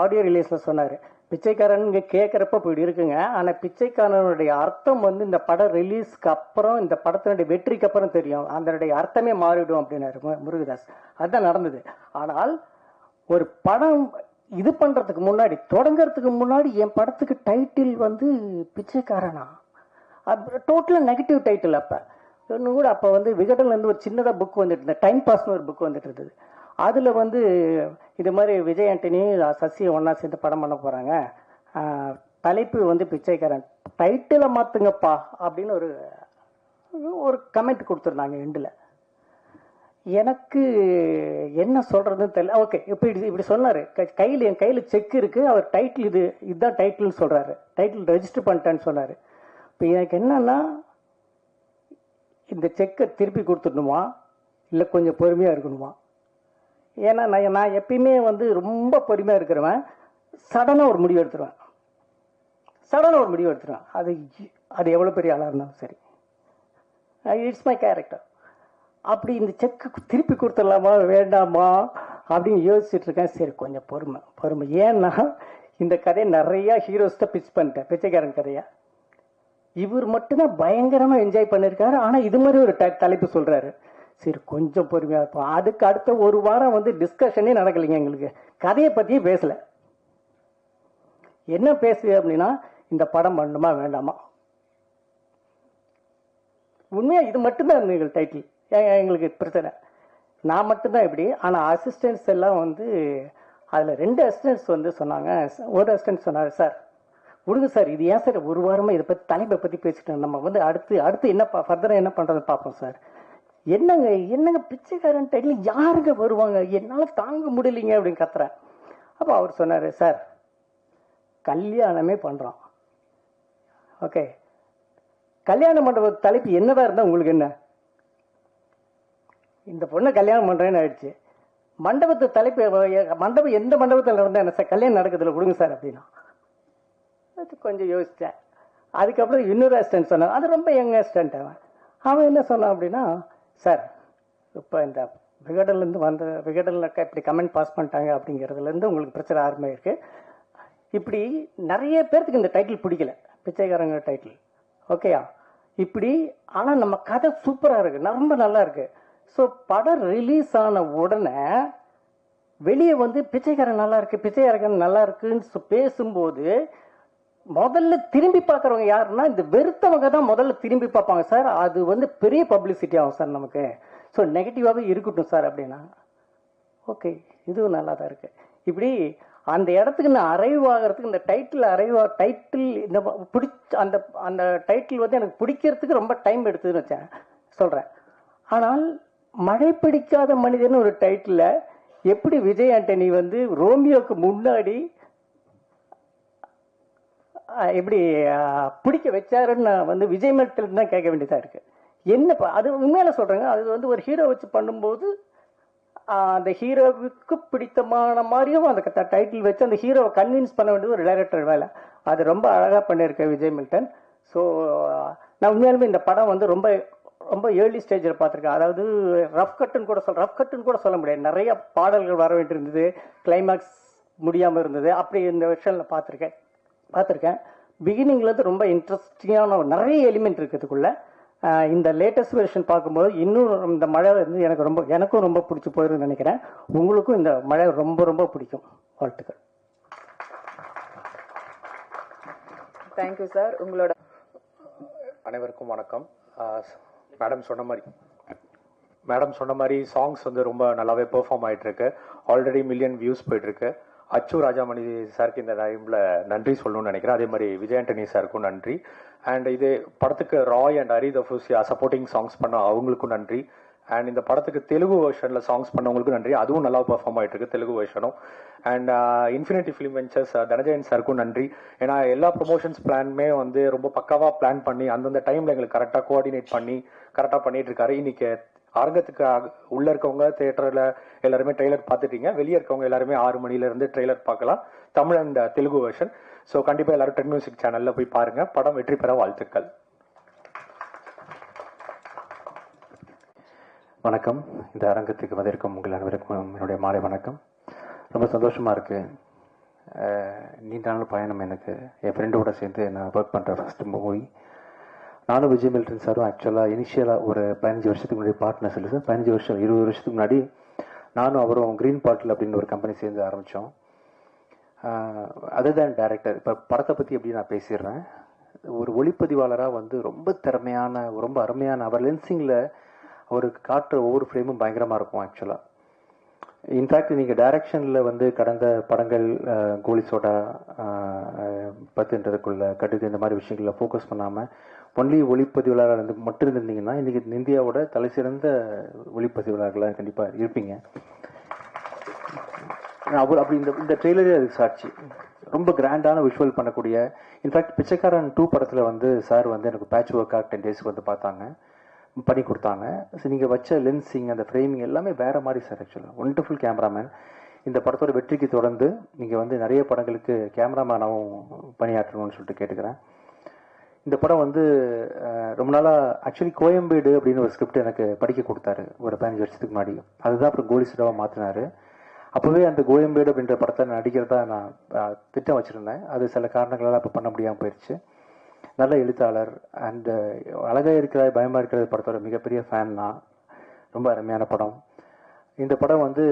ஆடியோ ரிலீஸில் சொன்னார், பிச்சைக்காரன் கேட்குறப்ப இப்படி இருக்குங்க, ஆனால் பிச்சைக்காரனுடைய அர்த்தம் வந்து இந்த படம் ரிலீஸ்க்கு அப்புறம், இந்த படத்தினுடைய வெற்றிக்கு அப்புறம் தெரியும், அதனுடைய அர்த்தமே மாறிடும் அப்படின்னாரு முருகதாஸ். அதுதான் நடந்தது. ஆனால் ஒரு படம் இது பண்ணுறதுக்கு முன்னாடி, தொடங்கிறதுக்கு முன்னாடி என் படத்துக்கு டைட்டில் வந்து பிச்சைக்காரனா, அது டோட்டலாக நெகட்டிவ் டைட்டில். இன்னும் கூட அப்போ வந்து விகடன்லேருந்து ஒரு சின்னதாக புக் வந்துட்டு இருந்தது, டைம் பாஸ்னு ஒரு புக் வந்துட்டு இருந்தது. அதில் வந்து இது மாதிரி விஜய் ஆண்டனி சசி ஒன்றா சேர்ந்து படம் பண்ண போகிறாங்க, தலைப்பு வந்து பிச்சைக்காரன், டைட்டிலை மாற்றுங்கப்பா அப்படின்னு ஒரு கமெண்ட் கொடுத்துருந்தாங்க எண்டில். எனக்கு என்ன சொல்கிறதுன்னு தெரியல. ஓகே, இப்படி சொன்னார். என் கையில் செக் இருக்குது, அவர் டைட்டில் இதுதான் டைட்டில்னு சொல்கிறாரு, டைட்டில் ரெஜிஸ்டர் பண்ணிட்டேன்னு சொன்னார். இப்போ எனக்கு என்னன்னா, இந்த செக்கை திருப்பி கொடுத்துடணுமா இல்லை கொஞ்சம் பொறுமையாக இருக்கணுமா? ஏன்னா நான் எப்பயுமே வந்து ரொம்ப பொறுமையாக இருக்கிறவன், சடனாக ஒரு முடிவு எடுத்துருவேன். சடனாக ஒரு முடிவு எடுத்துருவேன். அது எவ்வளோ பெரிய ஆளாக இருந்தாலும் சரி, இட்ஸ் மை கேரக்டர். அப்படி இந்த செக்கு திருப்பி கொடுத்துடலாமா வேண்டாமா அப்படின்னு யோசிச்சுட்டு இருக்கேன். சரி கொஞ்சம் பொறுமை. ஏன்னா இந்த கதையை நிறைய ஹீரோஸ்ட பிச் பண்ணிட்டேன், பிச்சைக்காரன் கதையா. இவர் மட்டும்தான் பயங்கரமா என்ஜாய் பண்ணிருக்காரு. ஆனா இது மாதிரி ஒரு தலைப்பு சொல்றாரு. சரி கொஞ்சம் பொறுமையா இருப்போம். அதுக்கு அடுத்த ஒரு வாரம் வந்து டிஸ்கஷனே நடக்கலைங்க. எங்களுக்கு கதையை பத்தியே பேசல. என்ன பேசுது அப்படின்னா, இந்த படம் பண்ணணுமா வேண்டாமா. உண்மையா இது மட்டும்தான் எங்களுக்கு டைட்டில். எங்களுக்கு பிரச்சனை, நான் மட்டும்தான் இப்படி. ஆனா அசிஸ்டன்ஸ் எல்லாம் வந்து அதுல 2 அசிஸ்டன்ஸ் வந்து சொன்னாங்க. ஒரு அசிஸ்டன்ட் சொன்னாரு, சார் விடுங்க சார், இது ஏன் சார் ஒரு வாரமா இதை பத்தி தலைப்பை பத்தி பேசிட்டோம், நம்ம வந்து அடுத்து என்ன ஃபர்தரா என்ன பண்றது பார்ப்போம் சார். என்னங்க பிச்சைக்காரன் டைட்டில் யாருங்க வருவாங்க, என்னால தாங்க முடியலைங்க அப்படின்னு கத்துறேன். அப்போ அவர் சொன்னாரு, சார் கல்யாணமே பண்றோம், ஓகே, கல்யாண மண்டப தலைப்பு என்னதான் இருந்தா உங்களுக்கு என்ன, இந்த பொண்ணை கல்யாணம் பண்றேன்னு ஆயிடுச்சு, மண்டபத்து தலைப்பு மண்டபம் எந்த மண்டபத்தில் நடந்தா என்ன சார், கல்யாணம் நடக்குதுல கொடுங்க சார் அப்படின்னா. கொஞ்சம் யோசிச்சேன். அதுக்கப்புறம் இன்னொரு அசிஸ்டன்ட் சொன்னான், அது ரொம்ப யங் அசிஸ்டன்ட். அவன் என்ன சொன்னான் அப்படின்னா, சார் இப்போ இந்த விகடன்லேருந்து வந்த விகடனில் இப்படி கமெண்ட் பாஸ் பண்ணிட்டாங்க அப்படிங்கிறதுலேருந்து உங்களுக்கு பிரச்சனை ஆரம்பிருக்கு. இப்படி நிறைய பேர்த்துக்கு இந்த டைட்டில் பிடிக்கல, பிச்சைக்காரங்க டைட்டில், ஓகேயா இப்படி. ஆனால் நம்ம கதை சூப்பராக இருக்கு, ரொம்ப நல்லா இருக்கு. ஸோ படம் ரிலீஸ் ஆன உடனே வெளியே வந்து பிச்சைக்காரன் நல்லா இருக்கு, பிச்சைக்காரன் நல்லா இருக்குன்னு பேசும்போது முதல்ல திரும்பி பார்க்குறவங்க யாருன்னா இந்த வெறுத்தவங்க தான் முதல்ல திரும்பி பார்ப்பாங்க. சார் அது வந்து பெரிய பப்ளிசிட்டி ஆகும் சார் நமக்கு, ஸோ நெகட்டிவாகவே இருக்கட்டும் சார் அப்படின்னா. ஓகே, இதுவும் நல்லா தான் இருக்கு. இப்படி அந்த இடத்துக்கு நான் அரைவ் ஆகிறதுக்கு இந்த டைட்டில் இந்த பிடிச்ச அந்த டைட்டில் வந்து எனக்கு பிடிக்கிறதுக்கு ரொம்ப டைம் எடுத்துன்னு வச்சேன் சொல்கிறேன். ஆனால் மழை பிடிக்காத மனிதன் ஒரு டைட்டில் எப்படி விஜய் ஆண்டனி வந்து ரோமியோக்கு முன்னாடி எப்படி பிடிக்க வச்சாருன்னு நான் வந்து விஜய் மேட்டில் தான் கேட்க வேண்டியதா இருக்கு. என்ன அது உண்மையில சொல்றேங்க, அது வந்து ஒரு ஹீரோ வச்சு பண்ணும்போது அந்த ஹீரோவுக்கு பிடித்தமான மாதிரியும் அந்த டைட்டில் வச்சு அந்த ஹீரோவை கன்வின்ஸ் பண்ண வேண்டியது ஒரு டைரக்டர் வேலை. அது ரொம்ப அழகா பண்ணியிருக்கேன் விஜய் மில்டன். ஸோ நான் உண்மையாலுமே இந்த படம் வந்து ரொம்ப ரொம்ப ஏர்லி ஸ்டேஜில் பார்த்துருக்கேன். அதாவது ரஃப் கட்டுன்னு கூட சொல்ல முடியாது. நிறைய பாடல்கள் வர வேண்டியிருந்தது, கிளைமேக்ஸ் முடியாமல் இருந்தது. அப்படி இந்த விஷயத்தில் பார்த்துருக்கேன். பிகினிங்லேருந்து ரொம்ப இன்ட்ரெஸ்டிங்கான நிறைய எலிமெண்ட் இருக்கிறதுக்குள்ள இந்த லேட்டஸ்ட் வெர்ஷன் பார்க்கும்போது இன்னும் இந்த மழை வந்து எனக்கும் ரொம்ப பிடிச்சி போயிருன்னு நினைக்கிறேன். உங்களுக்கும் இந்த மழை ரொம்ப ரொம்ப பிடிக்கும். வாழ்த்துக்கள். Thank you sir. உங்களோட அனைவருக்கும் வணக்கம். மேடம் சொன்ன மாதிரி சாங்ஸ் வந்து ரொம்ப நல்லாவே பெர்ஃபார்ம் ஆயிட்டு இருக்கு. ஆல்ரெடி மில்லியன் வியூஸ் போயிட்டு இருக்கு. அச்சு ராஜாமணி சாருக்கு இந்த டைம்ல நன்றி சொல்லணும்னு நினைக்கிறேன். அதே மாதிரி விஜய் ஆண்டனி சாருக்கும் நன்றி. அண்ட் இது படத்துக்கு ராய் அண்ட் ஹரி தஃபூசியா சப்போர்ட்டிங் சாங்ஸ் பண்ண அவங்களுக்கும் நன்றி. அண்ட் இந்த படத்துக்கு தெலுங்கு வெர்ஷன்ல சாங்ஸ் பண்ணவங்களுக்கும் நன்றி, அதுவும் நல்லா பெர்ஃபார்ம் ஆயிட்டு இருக்கு தெலுங்கு வெர்ஷனும். And infinity film ventures Dhananjayan சாருக்கும் நன்றி. ஏன்னா எல்லா ப்ரொமோஷன்ஸ் பிளானுமே வந்து ரொம்ப பக்காவா பிளான் பண்ணி அந்தந்த டைம்ல எங்களுக்கு கரெக்டாக கோஆர்டினேட் பண்ணி கரெக்டாக பண்ணிட்டு இருக்காரு. இன்னைக்கு அரங்கத்துக்கு உள்ள இருக்கவங்க தியேட்டர்ல எல்லாருமே ட்ரெய்லர் பார்த்துட்டீங்க. வெளியே இருக்கவங்க எல்லாருமே 6 மணில இருந்து ட்ரெய்லர் பார்க்கலாம், Tamil and Telugu version. So கண்டிப்பா எல்லாரும் டென் மியூசிக் சேனல்ல போய் பாருங்க. படம் வெற்றி பெற வாழ்த்துக்கள். வணக்கம். இந்த அரங்கத்துக்கு வந்திருக்கும் உங்கள் அனைவருக்கும் என்னுடைய மாலை வணக்கம். ரொம்ப சந்தோஷமா இருக்கு. நீண்ட நாள் பயணம் எனக்கு. என் ஃப்ரெண்டோட சேர்ந்து நான் ஒர்க் பண்ற ஃபர்ஸ்ட் மூவி. நானும் விஜய் மில்டன் சாரும் ஆக்சுவலாக இனிஷியலாக ஒரு 15 வருஷத்துக்கு முன்னாடி பார்ட்னர்ஸ் இல்லை சார், 15 வருஷம் 20 வருஷத்துக்கு முன்னாடி நானும் அவரும் கிரீன் பாட்டில் அப்படின்னு ஒரு கம்பெனி சேர்ந்து ஆரம்பித்தோம். அதுதான் டைரக்டர். இப்போ படத்தை பற்றி எப்படி நான் பேசிடுறேன். ஒரு ஒளிப்பதிவாளராக வந்து ரொம்ப திறமையான ரொம்ப அருமையான அவர் லென்சிங்கில் அவருக்கு காட்டுற ஒவ்வொரு ஃப்ரேமும் பயங்கரமாக இருக்கும் ஆக்சுவலாக. இன்ஃபேக்ட் நீங்கள் டைரக்ஷனில் வந்து கடந்த படங்கள் கோலி சோடா 10ன்றதுக்குள்ள கடுகு இந்த மாதிரி விஷயங்களில் ஃபோக்கஸ் பண்ணாமல் ஒன்லி ஒளிப்பதிவாளராக மட்டும் இருந்திருந்தீங்கன்னா இன்றைக்கி இந்தியாவோட தலை சிறந்த ஒளிப்பதிவாளர்களாக கண்டிப்பாக இருப்பீங்க. அப்படி இந்த ட்ரெய்லரே அதுக்கு சாட்சி. ரொம்ப கிராண்டான விஷுவல் பண்ணக்கூடிய, இன்ஃபேக்ட் பிச்சைக்காரன் 2 படத்தில் வந்து சார் வந்து எனக்கு பேட்ச் ஒர்க்காக 10 டேஸ்க்கு வந்து பார்த்தாங்க, பண்ணி கொடுத்தாங்க. ஸோ நீங்கள் வச்ச லென்சிங் அந்த ஃப்ரேமிங் எல்லாமே வேற மாதிரி சார். ஆக்சுவலாக ஒண்டர்ஃபுல் கேமராமேன். இந்த படத்தோட வெற்றிக்கு தொடர்ந்து நீங்கள் வந்து நிறைய படங்களுக்கு கேமராமேனாகவும் பணியாற்றணும்னு சொல்லிட்டு கேட்டுக்கிறேன். இந்த படம் வந்து ரொம்ப நாளாக ஆக்சுவலி கோயம்பேடு அப்படின்னு ஒரு ஸ்கிரிப்ட் எனக்கு படிக்க கொடுத்தாரு ஒரு 15 வருஷத்துக்கு முன்னாடி. அதுதான் அப்புறம் கோலிஸ்டாவாக மாற்றினாரு. அப்போவே அந்த கோயம்பேடு அப்படின்ற படத்தை நடிக்கிறதா நான் திட்டம் வச்சுருந்தேன். அது சில காரணங்களால் அப்போ பண்ண முடியாமல் போயிடுச்சு. நல்ல எழுத்தாளர் அண்டு அழகாக இருக்கிற பயமாக இருக்கிற படத்தோட மிகப்பெரிய ஃபேன் தான். ரொம்ப அருமையான படம். இந்த படம் வந்து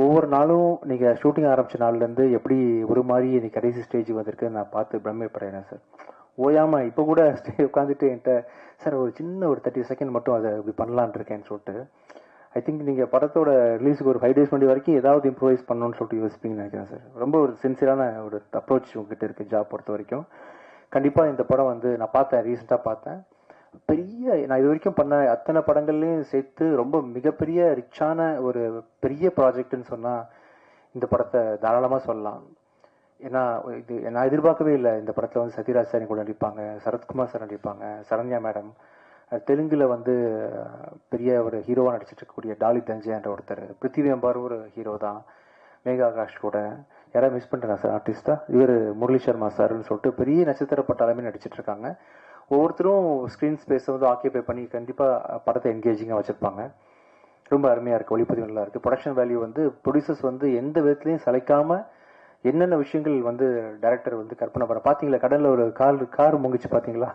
ஒவ்வொரு நாளும் நீங்கள் ஷூட்டிங் ஆரம்பித்த நாள்லேருந்து எப்படி ஒரு மாதிரி இன்னைக்கு கடைசி ஸ்டேஜ் வந்திருக்கு நான் பார்த்து பிரமிப்படுறேன் சார். ஓயாமல் இப்போ கூட உட்காந்துட்டு என்கிட்ட சார் ஒரு சின்ன ஒரு 30 செகண்ட் மட்டும் அதை இப்படி பண்ணலான் இருக்கேன்னு சொல்லிட்டு ஐ திங்க் நீங்கள் படத்தோட ரிலீஸுக்கு ஒரு 5 days முன்னாடி வரைக்கும் ஏதாவது இம்ப்ரூவைஸ் பண்ணணும்னு சொல்லிட்டு யோசிப்பீங்கன்னு நினைக்கிறேன் சார். ரொம்ப ஒரு சின்சியரான ஒரு அப்ரோச் உங்ககிட்ட இருக்குது ஜாப் பொறுத்த வரைக்கும். கண்டிப்பாக இந்த படம் வந்து நான் பார்த்தேன், ரீசெண்டாக பார்த்தேன். நான் இது வரைக்கும் பண்ண அத்தனை படங்கள்லையும் சேர்த்து ரொம்ப மிகப்பெரிய ரிச்சான ஒரு பெரிய ப்ராஜெக்ட்னு சொன்னால் இந்த படத்தை தாராளமாக சொல்லலாம். ஏன்னா இது நான் எதிர்பார்க்கவே இல்லை. இந்த படத்தில் வந்து சத்யராஜ் சார் கூட நடிப்பாங்க, சரத்குமார் சார் நடிப்பாங்க, சரண்யா மேடம், தெலுங்கில் வந்து பெரிய ஒரு ஹீரோவாக நடிச்சிட்டு இருக்கக்கூடிய டாலி தஞ்சைன்ற ஒருத்தர், பிருத்திவி அம்பார் ஒரு ஹீரோ தான், மேகா ஆகாஷ் கூட. யாராவது மிஸ் பண்ணுறேன் சார் ஆர்டிஸ்டா? இவர் முரளி சர்மா சார்னு சொல்லிட்டு பெரிய நட்சத்திர பட்டாலுமே நடிச்சிட்டு இருக்காங்க. ஒவ்வொருத்தரும் ஸ்க்ரீன் ஸ்பேஸை வந்து ஆக்கியபை பண்ணி கண்டிப்பாக படத்தை என்கேஜிங்காக வச்சுருப்பாங்க. ரொம்ப அருமையாக இருக்குது, ஒளிப்பதிவு நல்லா இருக்குது. ப்ரொடக்ஷன் வேல்யூ வந்து ப்ரொடியூசர்ஸ் வந்து எந்த விதத்துலையும் சளைக்காமல் என்னென்ன விஷயங்கள் வந்து டைரக்டர் வந்து கற்பனை பண்ண. பார்த்தீங்களா கடலில் ஒரு கார் முங்கிச்சு பார்த்தீங்களா?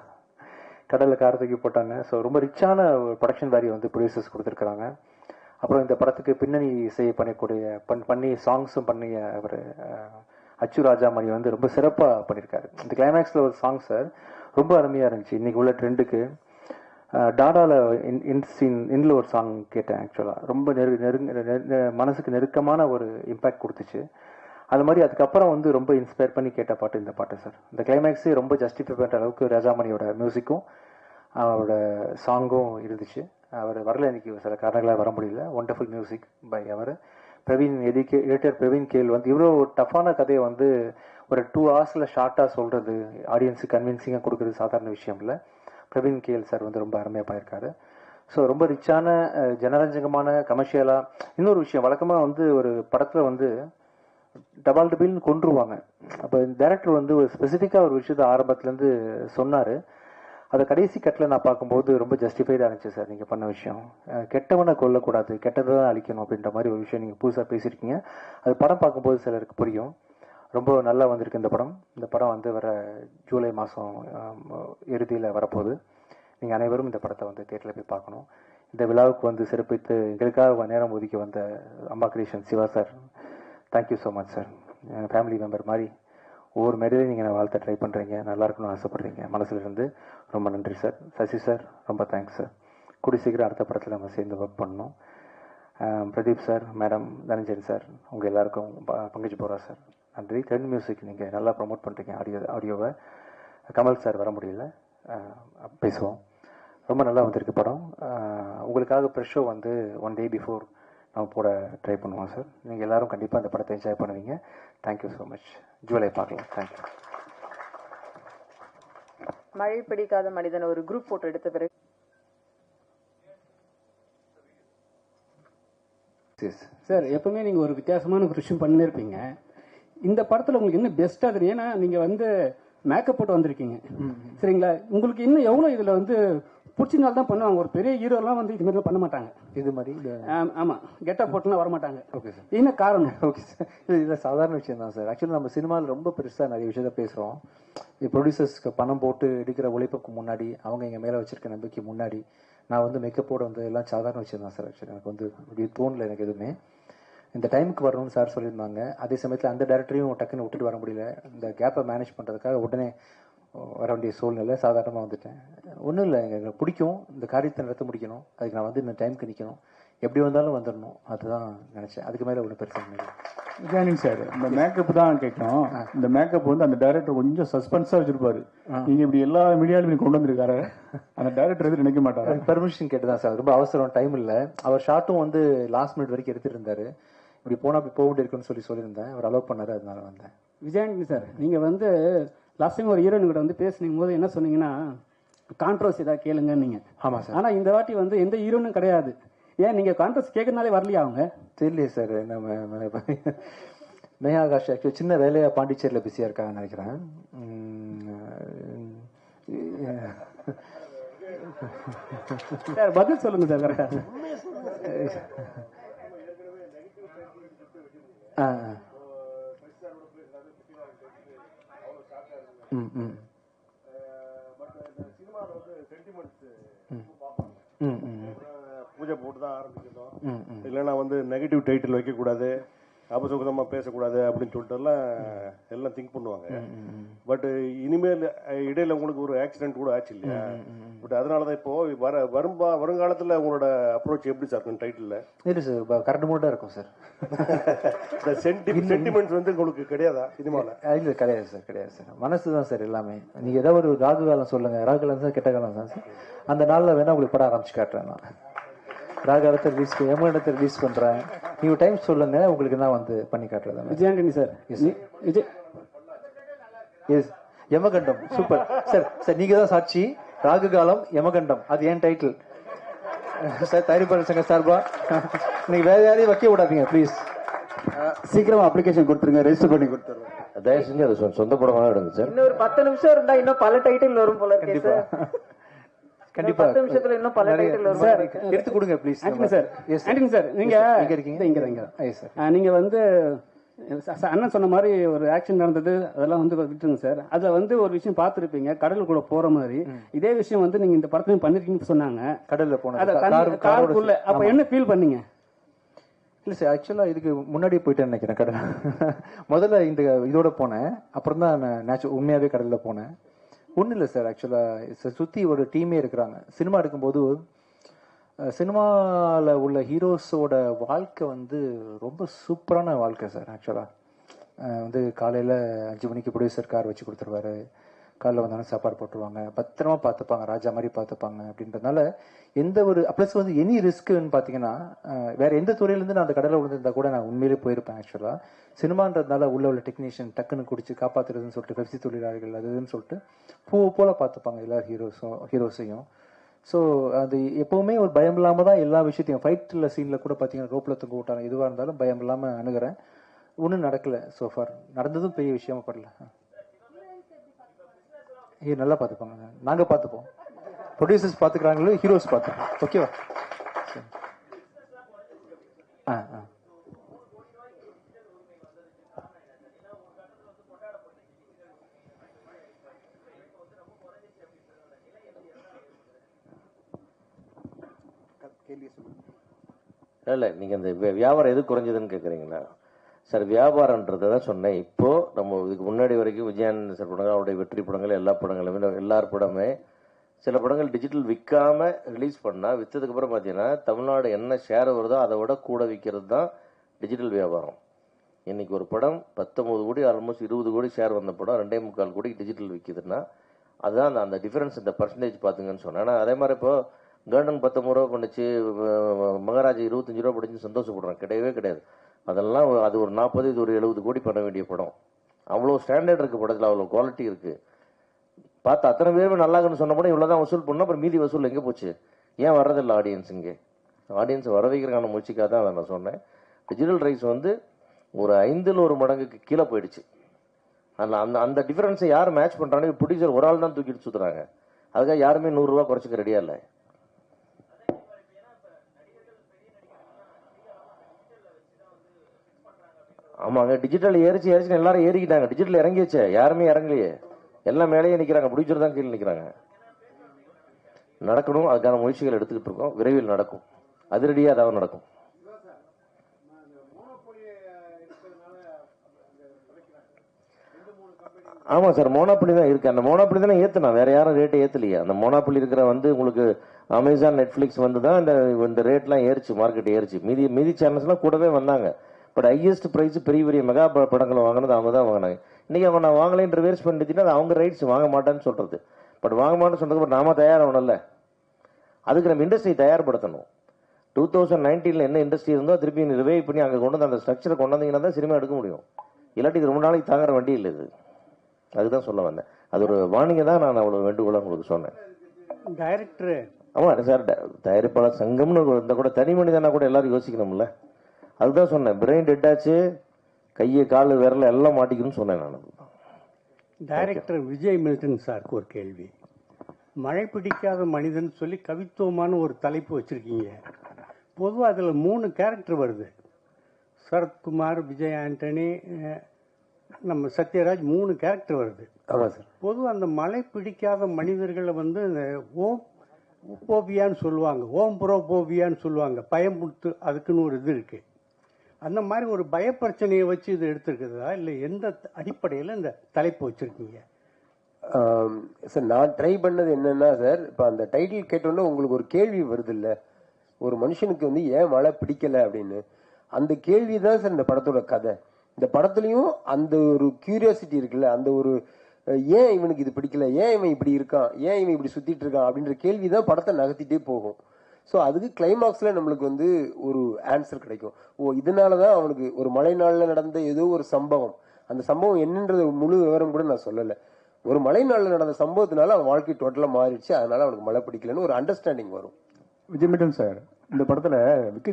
கடலில் கார் தூக்கி போட்டாங்க. ஸோ ரொம்ப ரிச்சான ப்ரொடக்ஷன் வேல்யூ வந்து ப்ரொடியூசர்ஸ் கொடுத்துருக்குறாங்க. அப்புறம் இந்த படத்துக்கு பின்னணி இசை பண்ணி சாங்ஸும் பண்ணி அவர் அச்சு ராஜாமணி வந்து ரொம்ப சிறப்பாக பண்ணியிருக்காரு. இந்த கிளைமேக்ஸில் ஒரு சாங் சார் ரொம்ப அருமையாக இருந்துச்சு. இன்றைக்கி உள்ள ட்ரெண்டுக்கு டாடாவில் இன்ல ஒரு சாங் கேட்டேன். ஆக்சுவலாக ரொம்ப மனசுக்கு நெருக்கமான ஒரு இம்பேக்ட் கொடுத்துச்சு. அது மாதிரி அதுக்கப்புறம் வந்து ரொம்ப இன்ஸ்பயர் பண்ணி கேட்ட பாட்டு இந்த பாட்டு சார். இந்த கிளைமேக்ஸே ரொம்ப ஜஸ்டிஃபை பண்ணுற அளவுக்கு ராஜாமணியோட மியூசிக்கும் அவரோட சாங்கும் இருந்துச்சு. அவர் வரல, இன்னைக்கு சில காரணங்களாக வர முடியல. Wonderful music by our editor Praveen KL வந்து இவ்வளோ டஃப்பான கதையை வந்து ஒரு 2 hours ஷார்ட்டாக சொல்கிறது, ஆடியன்ஸுக்கு கன்வின்சிங்காக கொடுக்குறது சாதாரண விஷயம் இல்லை. பிரவீன் கேல் சார் வந்து ரொம்ப அருமையாக பண்ணியிருக்காரு. ஸோ ரொம்ப ரிச்சான ஜனரஞ்சகமான கமர்ஷியலாக. இன்னொரு விஷயம், வழக்கமாக வந்து ஒரு படத்தில் வந்து டபால் டபில்னு கொண்டுருவாங்க. அப்போ டைரக்டர் வந்து ஒரு ஸ்பெசிஃபிக்காக ஒரு விஷயத்தை ஆரம்பத்துலேருந்து சொன்னார். அதை கடைசி கட்டில் நான் பார்க்கும்போது ரொம்ப ஜஸ்டிஃபைடாக இருந்துச்சு சார். நீங்கள் பண்ண விஷயம் கெட்டவனை கொல்லக்கூடாது, கெட்டதை தான் அழிக்கணும் அப்படின்ற மாதிரி ஒரு விஷயம் நீங்கள் புதுசாக பேசியிருக்கீங்க. அது படம் பார்க்கும்போது சிலருக்கு புரியும். ரொம்ப நல்லா வந்திருக்கு இந்த படம். இந்த படம் வந்து வர ஜூலை மாதம் இறுதியில் வரப்போகுது. நீங்கள் அனைவரும் இந்த படத்தை வந்து தியேட்டரில் போய் பார்க்கணும். இந்த விழாவுக்கு வந்து சிறப்பித்து எங்களுக்காக நேரம் ஒதுக்கி வந்த Amma creation Siva sir, thank you so much sir. என் ஃபேமிலி மெம்பர் மாதிரி ஒவ்வொரு மேடையிலையும் நீங்கள் வாழ்த்த ட்ரை பண்ணுறீங்க, நல்லா இருக்கணும்னு ஆசைப்படுறீங்க. மனசுல இருந்து ரொம்ப நன்றி சார். சசி சார் ரொம்ப தேங்க்ஸ் சார். கூடி சீக்கிரம் அடுத்த படத்தில் நம்ம சேர்ந்து ஒர்க் பண்ணணும். Pradeep sir, madam, Dhananjayan sir, உங்கள் எல்லாருக்கும் பங்கஜ் போரா சார் நன்றி. ட்ரெண்ட் மியூசிக் நீங்கள் நல்லா ப்ரமோட் பண்ணுறீங்க ஆடியோவை. கமல் சார் வர முடியல, பேசுவோம். ரொம்ப நல்லா வந்திருக்கு படம். உங்களுக்காக ப்ரெஷ் ஷோ வந்து 1 day பிஃபோர் நம்ம போட ட்ரை பண்ணுவோம் சார். நீங்கள் எல்லாரும் கண்டிப்பாக அந்த படத்தை என்ஜாய் பண்ணுவீங்க. Thank you so much. ஜூலை பார்க்கலாம். தேங்க்யூ. மழை பிடிக்காத மனிதன் ஒரு குரூப் போட்டோ எடுத்த பிறகு சார் எப்பவுமே நீங்க ஒரு வித்தியாசமான ஒரு விஷயம் பண்ணிருப்பீங்க. இந்த படத்துல உங்களுக்கு என்ன பெஸ்டா தெரியும்? ஏன்னா நீங்க வந்து மேக்கப் போட்டு வந்திருக்கீங்க சரிங்களா? உங்களுக்கு இன்னும் எவ்வளவு இதுல வந்து பிடிச்சனால தான் பண்ணுவாங்க. ஒரு பெரிய ஹீரோ எல்லாம் வந்து இது மாதிரி பண்ண மாட்டாங்க. இது மாதிரி ஆமா, கெட்டப் போட்டுலாம் வர மாட்டாங்க. Okay sir. என்ன காரணம்? ஓகே சார், இது சாதாரண விஷயம் தான் சார். ஆக்சுவலி நம்ம சினிமாவில் ரொம்ப பெருசாக நிறைய விஷயத்த பேசுகிறோம். ப்ரொடியூசர்ஸ்க்கு பணம் போட்டு எடுக்கிற உழைப்புக்கு முன்னாடி, அவங்க எங்கள் மேலே வச்சிருக்க நம்பிக்கை முன்னாடி நான் வந்து மேக்கப்போட வந்து எல்லாம் சாதாரண விஷயம் தான் சார். ஆக்சுவலி எனக்கு வந்து அப்படி தோணலை எனக்கு எதுவுமே. இந்த டைமுக்கு வரணும்னு சார் சொல்லியிருந்தாங்க. அதே சமயத்தில் அந்த டேரக்டரையும் டக்குன்னு விட்டுட்டு வர முடியல. இந்த கேப்பை மேனேஜ் பண்ணுறதுக்காக உடனே வர வேண்டிய சூழ்நிலை, சாதாரணமாக வந்துட்டேன். ஒன்றும் இல்லை, எங்களுக்கு பிடிக்கும், இந்த காரியத்தை நடத்த முடிக்கணும், அதுக்கு நான் வந்து இந்த டைமுக்கு நிற்கணும், எப்படி வந்தாலும் வந்துடணும், அதுதான் நினச்சேன். அதுக்கு மேலே ஒன்றும் பெருசாக இல்லை. விஜயானந்த் சார், இந்த மேக்கப் தான் கேட்கணும். இந்த மேக்கப் வந்து அந்த டைரக்டர் கொஞ்சம் சஸ்பென்ஸா வச்சிருப்பாரு. நீங்க இப்படி எல்லா மீடியாலும் கொண்டு வந்திருக்காரு, அந்த டைரக்டர் எதுவும் நினைக்க மாட்டாரு. பெர்மிஷன் கேட்டு தான் சார். ரொம்ப அவசரம், டைம் இல்லை. அவர் ஷார்ட்டும் வந்து லாஸ்ட் மினிட் வரைக்கும் எடுத்துட்டு இருந்தாரு. இப்படி போனா அப்படி போக வேண்டியிருக்குன்னு சொல்லியிருந்தேன். அவர் அலோவ் பண்ணாரு, அதனால வந்தேன். விஜயானந்த் சார், நீங்க வந்து லாஸ்ட் டைம் ஒரு ஹீரோயின் கூட வந்து பேசுனீங்க போது என்ன சொன்னீங்கன்னா, கான்ட்ரோவர்சி ஏதாவது கேளுங்க நீங்க. ஆமா சார். ஆனா இந்த வாட்டி வந்து எந்த ஹீரோனும் கிடையாது, ஏன் நீங்க கான்ட்ராஸ்ட் கேட்கறதுனாலே வரலையா அவங்க? தெரியலையே சார். நம்ம மேயா ஆகாஷ் ஆக்சுவலி சின்ன வேலையா பாண்டிச்சேரியில் பிஸியாக இருக்காங்கன்னு நினைக்கிறேன். சார் பதில் சொல்லுங்க சார் கரெக்டா. பூஜை போட்டு தான் ஆரம்பிக்கணும், இல்லைன்னா வந்து நெகட்டிவ் டைட்டில் வைக்கக்கூடாது, அபசுகமா பேசக்கூடாது அப்படின்னு சொல்லிட்டு எல்லாம் திங்க் பண்ணுவாங்க. பட் இனிமேல் இடையில உங்களுக்கு ஒரு ஆக்சிடென்ட் கூட ஆச்சு இல்லையா? பட் அதனாலதான் இப்போ வருங்காலத்துல உங்களோட அப்ரோச் எப்படி சார் இருக்கும் டைட்டில்? இல்லை சார், கரெக்ட் மூட்டா இருக்கும் சார். சென்டிமெண்ட்ஸ் வந்து உங்களுக்கு கிடையாதா சினிமாவில்? இல்லை கிடையாது சார், கிடையாது சார். மனசு தான் சார் எல்லாமே. நீங்க ஏதாவது ஒரு ராகு காலம் சொல்லுங்க, ராகு காலம் தான் கெட்ட காலம் தான் சார். அந்த நாளில் வேணா உங்களுக்கு படம் ஆரம்பிச்சு காட்டுறேன் நான். ராகாலத்தை ரிலீஸ் எமகண்டத்தை ரிலீஸ் பண்றேன். நீங்க டைம் சொல்லுங்க, உங்களுக்கு நான் வந்து பண்ணி காட்டுறேன். விஜயாண்டனி சார், எஸ் யமகண்டம் சூப்பர் சார். சார் நீங்க தான் சாட்சி. ராகு காலம் யமகண்டம் அது ஏன் டைட்டில் சார். தயாரிப்பாளர் சங்க சார்பா நீங்க வேற யாரையும் வைக்க விடாதீங்க ப்ளீஸ். சீக்கிரம் அப்ளிகேஷன் கொடுத்துருங்க, ரெஜிஸ்டர் பண்ணி கொடுத்துருவேன். தயவு செஞ்சு அது சொந்த படமாக எடுங்க சார். இன்னொரு 10 நிமிஷம் இருந்தா இன்னும் பல டைட்டில் வரும் போல இருக்கு சார். கண்டிப்பா 10 நிமிஷத்துல இன்னும் பல டைட்டில் வரும் சார். எடுத்து கொடுங்க ப்ளீஸ். சார் சார் நீங்க எங்க இருக்கீங்க? இங்க நீங்க வந்து அண்ணன் சொன்ன மாதிரி ஒரு ஆக்சிடென்ட் நடந்தது, அதெல்லாம் வந்து விட்டுருங்க சார். அதுல வந்து ஒரு விஷயம் பார்த்துருப்பீங்க, கடலுக்குள்ள போற மாதிரி. இதே விஷயம் வந்து நீங்க இந்த படத்துலயும் பண்ணிருக்கீங்கன்னு சொன்னாங்க. கடல்ல போன காருக்குள்ள அப்ப என்ன ஃபீல் பண்ணீங்க? இல்லை சார், ஆக்சுவலாக இதுக்கு முன்னாடியே போயிட்டேன்னு நினைக்கிறேன் கடல். முதல்ல இந்த இதோட போனேன், அப்புறம் தான் நான் உண்மையாகவே கடலில் போனேன். ஒன்றும் இல்லை சார், ஆக்சுவலாக சுற்றி ஒரு டீமே இருக்கிறாங்க. சினிமா எடுக்கும்போது சினிமாவில் உள்ள ஹீரோஸோட வாழ்க்கை வந்து ரொம்ப சூப்பரான வாழ்க்கை சார். ஆக்சுவலாக வந்து காலையில் 5 மணிக்கு ப்ரொடியூசர் கார் வச்சு கொடுத்துருவாரு, காலைல வந்தாலும் சாப்பாடு போட்டுருவாங்க, பத்திரமா பார்த்துப்பாங்க, ராஜா மாதிரி பார்த்துப்பாங்க. அப்படின்றதுனால எந்த ஒரு ப்ளஸ் வந்து எனி ரிஸ்க்குன்னு பார்த்தீங்கன்னா வேற எந்த துறையிலேருந்து நான் அந்த கடலை விழுந்திருந்தா கூட நான் உண்மையிலே போயிருப்பேன். ஆக்சுவலாக சினிமான்றதுனால உள்ள டெக்னீஷியன் டக்குன்னு குடிச்சு காப்பாற்றுறதுன்னு சொல்லிட்டு கட்சி தொழிலாளர்கள் அதுன்னு சொல்லிட்டு பூவை போல பார்த்துப்பாங்க எல்லா ஹீரோஸையும். ஸோ அது எப்பவுமே ஒரு பயம் இல்லாமல் தான் எல்லா விஷயத்தையும் ஃபைட்டில் சீனில் கூட பார்த்தீங்கன்னா ரோப்பில் தொங்க விட்டாங்க, எதுவாக இருந்தாலும் பயம் இல்லாமல் அணுகிறேன். ஒன்றும் நடக்கலை சோஃபார். நடந்ததும் பெரிய விஷயமா படல. நல்லா பார்த்துப்பாங்க, நாங்கள் பார்த்துப்போம், ப்ரொடியூசர்ஸ் பார்த்துக்கிறாங்களோ ஹீரோஸ் பார்த்துப்போம். ஓகேவா? இல்லை நீங்கள் இந்த வியாபாரம் எது குறைஞ்சதுன்னு கேட்குறீங்களா சார்? வியாபாரன்றதை தான் சொன்னேன். இப்போ நம்ம இதுக்கு முன்னாடி வரைக்கும் விஜயானந்த் சார் படங்கள், அவருடைய வெற்றி படங்கள், எல்லா படங்களுமே எல்லார் படமே சில படங்கள் டிஜிட்டல் விற்காம ரிலீஸ் பண்ணால் விற்றதுக்கு அப்புறம் பார்த்தீங்கன்னா தமிழ்நாடு என்ன ஷேர் வருதோ அதை விட கூட விற்கிறது தான் டிஜிட்டல் வியாபாரம். இன்னைக்கு ஒரு படம் 19 கோடி ஆல்மோஸ்ட் 20 கோடி ஷேர் வந்த படம் 2.25 கோடி டிஜிட்டல் விற்கிதுன்னா அதுதான் அந்த டிஃபரன்ஸ், இந்த பர்சன்டேஜ் பார்த்துங்கன்னு சொன்னேன். ஆனால் அதே மாதிரி இப்போ கர்டன் 19 ரூபா பண்ணிச்சு, மகாராஜா 25 ரூபா படிச்சு சந்தோஷப்படுறான், கிடையவே கிடையாது. அதெல்லாம் அது ஒரு 40, இது ஒரு 70 கோடி பண்ண வேண்டிய படம். அவ்வளோ ஸ்டாண்டர்ட் இருக்கு படத்தில், அவ்வளோ குவாலிட்டி இருக்கு. பார்த்து அத்தனை பேருமே நல்லாக்குன்னு சொன்ன படம் இவ்வளோதான் வசூல் பண்ணோம். அப்புறம் மீதி வசூல் எங்கே போச்சு? ஏன் வர்றதில்லை ஆடியன்ஸ்? இங்கே ஆடியன்ஸ் வர வைக்கிறதுக்கான முயற்சிக்காக தான் அதை நான் சொன்னேன். டிஜிட்டல் ரைட்ஸ் வந்து ஒரு 5ல் 1 மடங்குக்கு கீழே போயிடுச்சு. அதில் அந்த டிஃபரன்ஸை யார் மேட்ச் பண்ணுறாங்க? ப்ரொடியூசர் ஒரு ஆள் தான் தூக்கிட்டு சுற்றுறாங்க. அதுக்காக யாருமே 100 ரூபா குறைச்சிக்க ரெடியா இல்லை. ஆமாங்க, டிஜிட்டல் ஏறிச்சு எல்லாரும் ஏறிக்கிட்டாங்க. டிஜிட்டல் இறங்கிடுச்சு, யாருமே இறங்கலையே, எல்லாம் மேலேயே நிற்கிறாங்க. ப்ரொடியூசர் தான் கீழே நிற்கிறாங்க. நடக்கணும், அதுக்கான முயற்சிகள் எடுத்துக்கிட்டு இருக்கோம். விரைவில் நடக்கும், அதிரடியாக அதாவது நடக்கும். ஆமாம் சார், மோனோபொலி தான் இருக்கு. அந்த மோனோபொலி தானே ஏற்றுனா, வேற யாரும் ரேட்டை ஏற்றலையே. அந்த மோனோபொலி இருக்கிற வந்து உங்களுக்கு அமேசான், நெட்ஃபிளிக்ஸ் வந்து தான் இந்த ரேட்லாம் ஏறிச்சு, மார்க்கெட் ஏறிச்சு. மீதி சேனல்ஸ்லாம் கூடவே வந்தாங்க. பட் ஹையஸ்ட் ப்ரைஸ் பெரிய பெரிய மெகா படங்களை வாங்கினது அவங்க தான் வாங்கினாங்க. இன்னைக்கு அவங்க நான் வாங்கலைன்னு ரிவர்ஸ் பண்ணிட்டுன்னா அது அவங்க ரைட்ஸ், வாங்க மாட்டேன்னு சொல்றது. பட் வாங்க மாட்டேன்னு சொன்னதுக்கு நாம தயாராகணும்ல, அதுக்கு நம்ம இண்டஸ்ட்ரி தயார்படுத்தணும். 2019 என்ன இண்டஸ்ட்ரி இருந்தோ திருப்பி ரிவைவ் பண்ணி அங்கே கொண்டு வந்து அந்த ஸ்ட்ரக்சரை கொண்டு வந்தீங்கன்னா தான் சினிமா எடுக்க முடியும். இல்லாட்டி இது ரொம்ப நாளைக்கு தாங்குற வண்டி இல்லை இது. அதுதான் சொல்ல வந்தேன். அது ஒரு வார்னிங்கை தான் நான் அவ்வளோ வேண்டுகோளாக உங்களுக்கு சொன்னேன். டைரக்டர் ஆமாம் சார், தயாரிப்பாளர் சங்கம்னு இருந்தால் கூட தனி மனிதனா கூட எல்லாரும் யோசிக்கணும்ல. அதுதான் சொன்னேன், பிரெயின் டெட் ஆச்சு, கையை காலு விரல எல்லாம் மாட்டிக்கணும்னு சொன்னேன் நான். டைரக்டர் விஜய் மில்டன் சாருக்கு ஒரு கேள்வி. மழை பிடிக்காத மனிதன் சொல்லி கவித்துவமான ஒரு தலைப்பு வச்சிருக்கீங்க. பொதுவாக அதில் 3 கேரக்டர் வருது. சரத்குமார், விஜய் ஆண்டனி, நம்ம சத்யராஜ், 3 கேரக்டர் வருது. ஆமாம் சார். பொதுவாக அந்த மழை பிடிக்காத மனிதர்களை வந்து இந்த ஓம் போபியான்னு சொல்லுவாங்க, ஓம் புரோபோபியான்னு சொல்லுவாங்க, பயமுட்டு, அதுக்குன்னு ஒரு இது இருக்கு. அந்த மாதிரி ஒரு பயப்பிரச்சனையை வச்சு இது எடுத்துருக்குதா, இல்லை எந்த அடிப்படையில் இந்த தலைப்பு வச்சிருக்கீங்க? சார், நான் ட்ரை பண்ணது என்னன்னா சார், இப்போ அந்த டைட்டில் கேட்டோன்னே உங்களுக்கு ஒரு கேள்வி வருது இல்லை, ஒரு மனுஷனுக்கு வந்து ஏன் மழை பிடிக்கல அப்படின்னு. அந்த கேள்வி தான் சார் இந்த படத்தோட கதை. இந்த படத்துலையும் அந்த ஒரு கியூரியாசிட்டி இருக்குல்ல, அந்த ஒரு ஏன் இவனுக்கு இது பிடிக்கல, ஏன் இவன் இப்படி இருக்கான், ஏன் இவன் இப்படி சுத்திட்டு இருக்கான் அப்படின்ற கேள்வி தான் படத்தை நகர்த்திட்டே போகும். ஸோ அதுக்கு கிளைமாக்ஸ்ல நம்மளுக்கு வந்து ஒரு ஆன்சர் கிடைக்கும். ஓ, இதனாலதான் அவனுக்கு ஒரு மழை நாளில் நடந்த ஏதோ ஒரு சம்பவம், அந்த சம்பவம் என்னன்றது முழு விவரம் கூட நான் சொல்லலை. ஒரு மழை நாளில் நடந்த சம்பவத்தினால அவன் வாழ்க்கை டோட்டலா மாறிடுச்சு, அதனால அவனுக்கு மழை பிடிக்கலன்னு ஒரு அண்டர்ஸ்டாண்டிங் வரும். விஜய் மில்டன் சார், இந்த படத்துல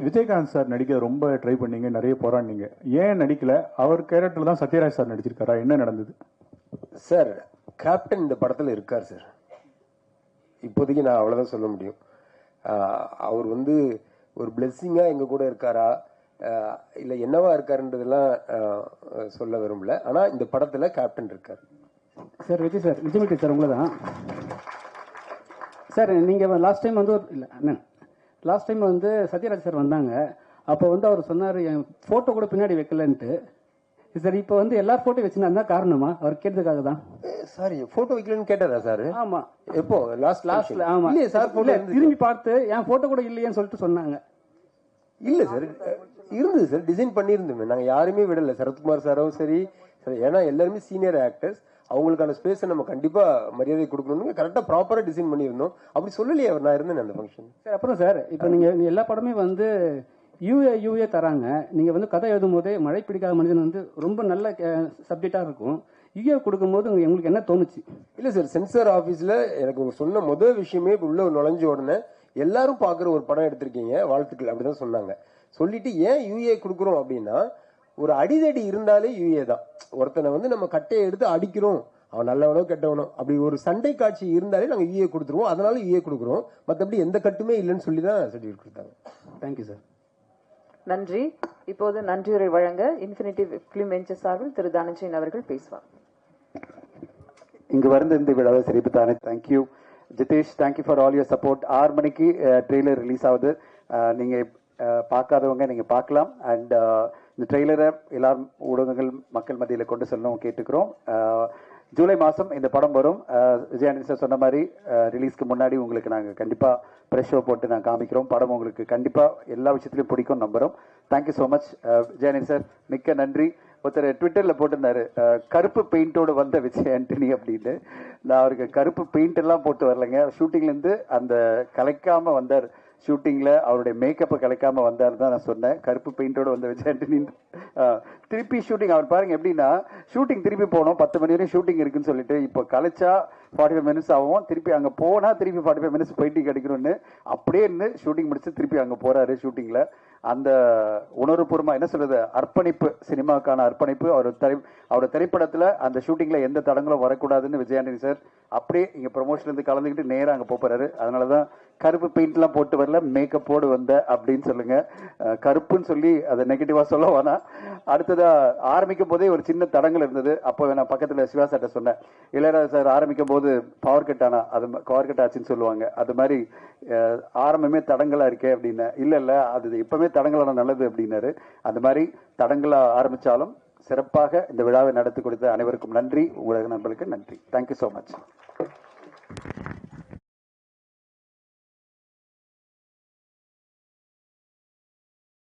விஜயகாந்த் சார் நடிக்க ரொம்ப ட்ரை பண்ணீங்க, நிறைய போராடினீங்க, ஏன் நடிக்கல? அவர் கேரக்டர் தான் சத்யராஜ் சார் நடிச்சிருக்காரா, என்ன நடந்தது சார்? கேப்டன் இந்த படத்துல இருக்கார் சார், இப்போதைக்கு நான் அவ்வளவுதான் சொல்ல முடியும். அவர் வந்து ஒரு பிளெஸிங்கா எங்க கூட இருக்காரா, இல்ல என்னவா இருக்காருன்றதெல்லாம் சொல்ல விரும்பல. ஆனா இந்த படத்துல கேப்டன் இருக்காரு. சார் விஜய் மில்டன் சார் உங்களை தான் சார். நீங்கள் லாஸ்ட் டைம் வந்து இல்லை அண்ணன், லாஸ்ட் டைம் வந்து சத்யராஜ் சார் வந்தாங்க. அப்போ வந்து அவர் சொன்னார் என் ஃபோட்டோ கூட பின்னாடி வைக்கலன்ட்டு. சார் இப்போ வந்து எல்லா ஃபோட்டோ வச்சுருந்தா காரணமா? அவர் கேட்டதுக்காக தான். சாரி, ஃபோட்டோ வைக்கலன்னு கேட்டாரா சார்? ஆமா. எப்போ? லாஸ்ட்ல? ஆமா. இல்லையே சார், திரும்பி பார்த்து என் ஃபோட்டோ கூட இல்லையேன்னு சொல்லிட்டு சொன்னாங்க. இல்ல சார், இருந்தது சார், டிசைன் பண்ணியிருந்தோம். நாங்க யாருமே விடல, சரத்குமார் சாரும் சரி, ஏன்னா எல்லாருமே சீனியர் ஆக்டர்ஸ், அவங்களுக்கான ஸ்பேஸை நம்ம கண்டிப்பா மரியாதை கொடுக்கணும்னு கரெக்டா ப்ராப்பரா டிசைன் பண்ணியிருந்தோம். அப்படி சொல்லலையே அவர், நான் இருந்தேன் அந்த ஃபங்க்ஷன். சார் அப்புறம் சார், இப்போ நீங்க எல்லா படமே வந்து யூஏ தராங்க. நீங்க வந்து கதை எழுதும் போதே மழை பிடிக்காத மனிதன் வந்து ரொம்ப நல்ல சப்ஜெக்டா இருக்கும். யூஏ கொடுக்கும் போது உங்களுக்கு என்ன தோணுச்சு? இல்ல சார், சென்சார் ஆபீஸ்ல எனக்கு சொன்ன முதல் விஷயமே உள்ள நுழைஞ்ச உடனே எல்லாரும் பாக்குற ஒரு படம் எடுத்திருக்கீங்க, வாழ்த்துக்கள் அப்படிதான் சொன்னாங்க. சொல்லிட்டு ஏன் யூஏ கொடுக்குறோம் அப்படின்னா, ஒரு அடிதடி இருந்தாலே யூஏ தான். ஒருத்தனை வந்து நம்ம கட்டையை எடுத்து அடிக்கிறோம், அவன் நல்லவனோ கெட்டவனோ, அப்படி ஒரு சண்டை காட்சி இருந்தாலே நாங்க யூஏ கொடுத்துருவோம், அதனால யூஏ கொடுக்குறோம். மற்றபடி எந்த கட்டுமே இல்லைன்னு சொல்லி தான் சர்டிஃபிகேட் கொடுத்தாங்க. Thank you sir. நன்றி. இப்போது நன்றியுரை வழங்க இன்ஃபினிட்டி பிலிம் வெஞ்சர் சார்பில் திரு தனஞ்சயன் அவர்கள் பேசுவார். இங்கு வந்து இந்த விழாவை சிரிப்புத்தானே. Thank you Jitesh, thank you for all your support. 6 மணிக்கு ட்ரெய்லர் ரிலீஸ் ஆகுது. நீங்க பார்க்காதவங்க நீங்க பார்க்கலாம். அண்ட் இந்த ட்ரெய்லரை எல்லாரும் ஊடகங்கள் மக்கள் மத்தியில் கொண்டு செல்லணும் கேட்டுக்கிறோம். ஜூலை மாதம் இந்த படம் வரும். விஜயானந்த் சார் சொன்ன மாதிரி ரிலீஸ்க்கு முன்னாடி உங்களுக்கு நாங்கள் கண்டிப்பாக ப்ரெஷ் ஷோ போட்டு நாங்கள் காமிக்கிறோம். படம் உங்களுக்கு கண்டிப்பாக எல்லா விஷயத்துலையும் பிடிக்கும் நம்புகிறோம். Thank you so much Vijayanand sir, மிக்க நன்றி. ஒருத்தர் ட்விட்டரில் போட்டிருந்தாரு, கருப்பு பெயிண்டோடு வந்த விஜய் ஆண்டனி அப்படின்னு. நான் அவருக்கு கருப்பு பெயிண்ட் எல்லாம் போட்டு வரலைங்க, ஷூட்டிங்லேருந்து அந்த கலைக்காமல் வந்தார், ஷூட்டிங்ல அவருடைய மேக்கப்பை கலைக்காம வந்தார் தான் நான் சொன்னேன். கருப்பு பெயிண்டோட வந்த விஜய் ஆண்டனி. திருப்பி ஷூட்டிங் அவர் பாருங்க எப்படின்னா, ஷூட்டிங் திருப்பி போனோம், 10 மணி வரையும் ஷூட்டிங் இருக்குன்னு சொல்லிட்டு இப்போ கலைச்சா 45 மினிட்ஸ் ஆகும், திருப்பி அங்க போனா திருப்பி 45 மினிட்ஸ் போயிட்டு கிடைக்கணும்னு அப்படியே இருந்து ஷூட்டிங் முடிச்சு திருப்பி அங்க போறாரு. ஷூட்டிங்ல அந்த உணர்வுபூர்வமா என்ன சொல்றது, அர்ப்பணிப்பு, சினிமாவுக்கான அர்ப்பணிப்பு. அவரோட திரைப்படத்துல அந்த ஷூட்டிங்ல எந்த தடங்களும் வரக்கூடாதுன்னு விஜயாண்டனி சார் அப்படியே இங்க ப்ரொமோஷன்ல இருந்து கலந்துக்கிட்டு நேரா அங்க போறாரு. அதனாலதான் கருப்பு பெயிண்ட் எல்லாம் போட்டு வரல, மேக்கப் போடு வந்த அப்படின்னு சொல்லுங்க. கருப்புன்னு சொல்லி அதை நெகட்டிவா சொல்ல வேணாம். அடுத்ததா ஆரம்பிக்கும் போதே ஒரு சின்ன தடங்கள் இருந்தது. அப்போ நான் பக்கத்துல சிவா சார்ட்ட சொன்னேன், இளையராஜா சார் ஆரம்பிக்கும் போது பவர் கட் ஆனா அது பவர் கட் ஆச்சுன்னு சொல்லுவாங்க, அது மாதிரி ஆரம்பமே தடங்களா இருக்கே அப்படின்னு. இல்ல அது எப்பவுமே தடங்களான நல்லது அப்படின்னாரு. அந்த மாதிரி தடங்களா ஆரம்பிச்சாலும் சிறப்பாக இந்த விழாவை நடத்தி கொடுத்த அனைவருக்கும் நன்றி. ஊடக நண்பர்களுக்கு நன்றி. Thank you so much.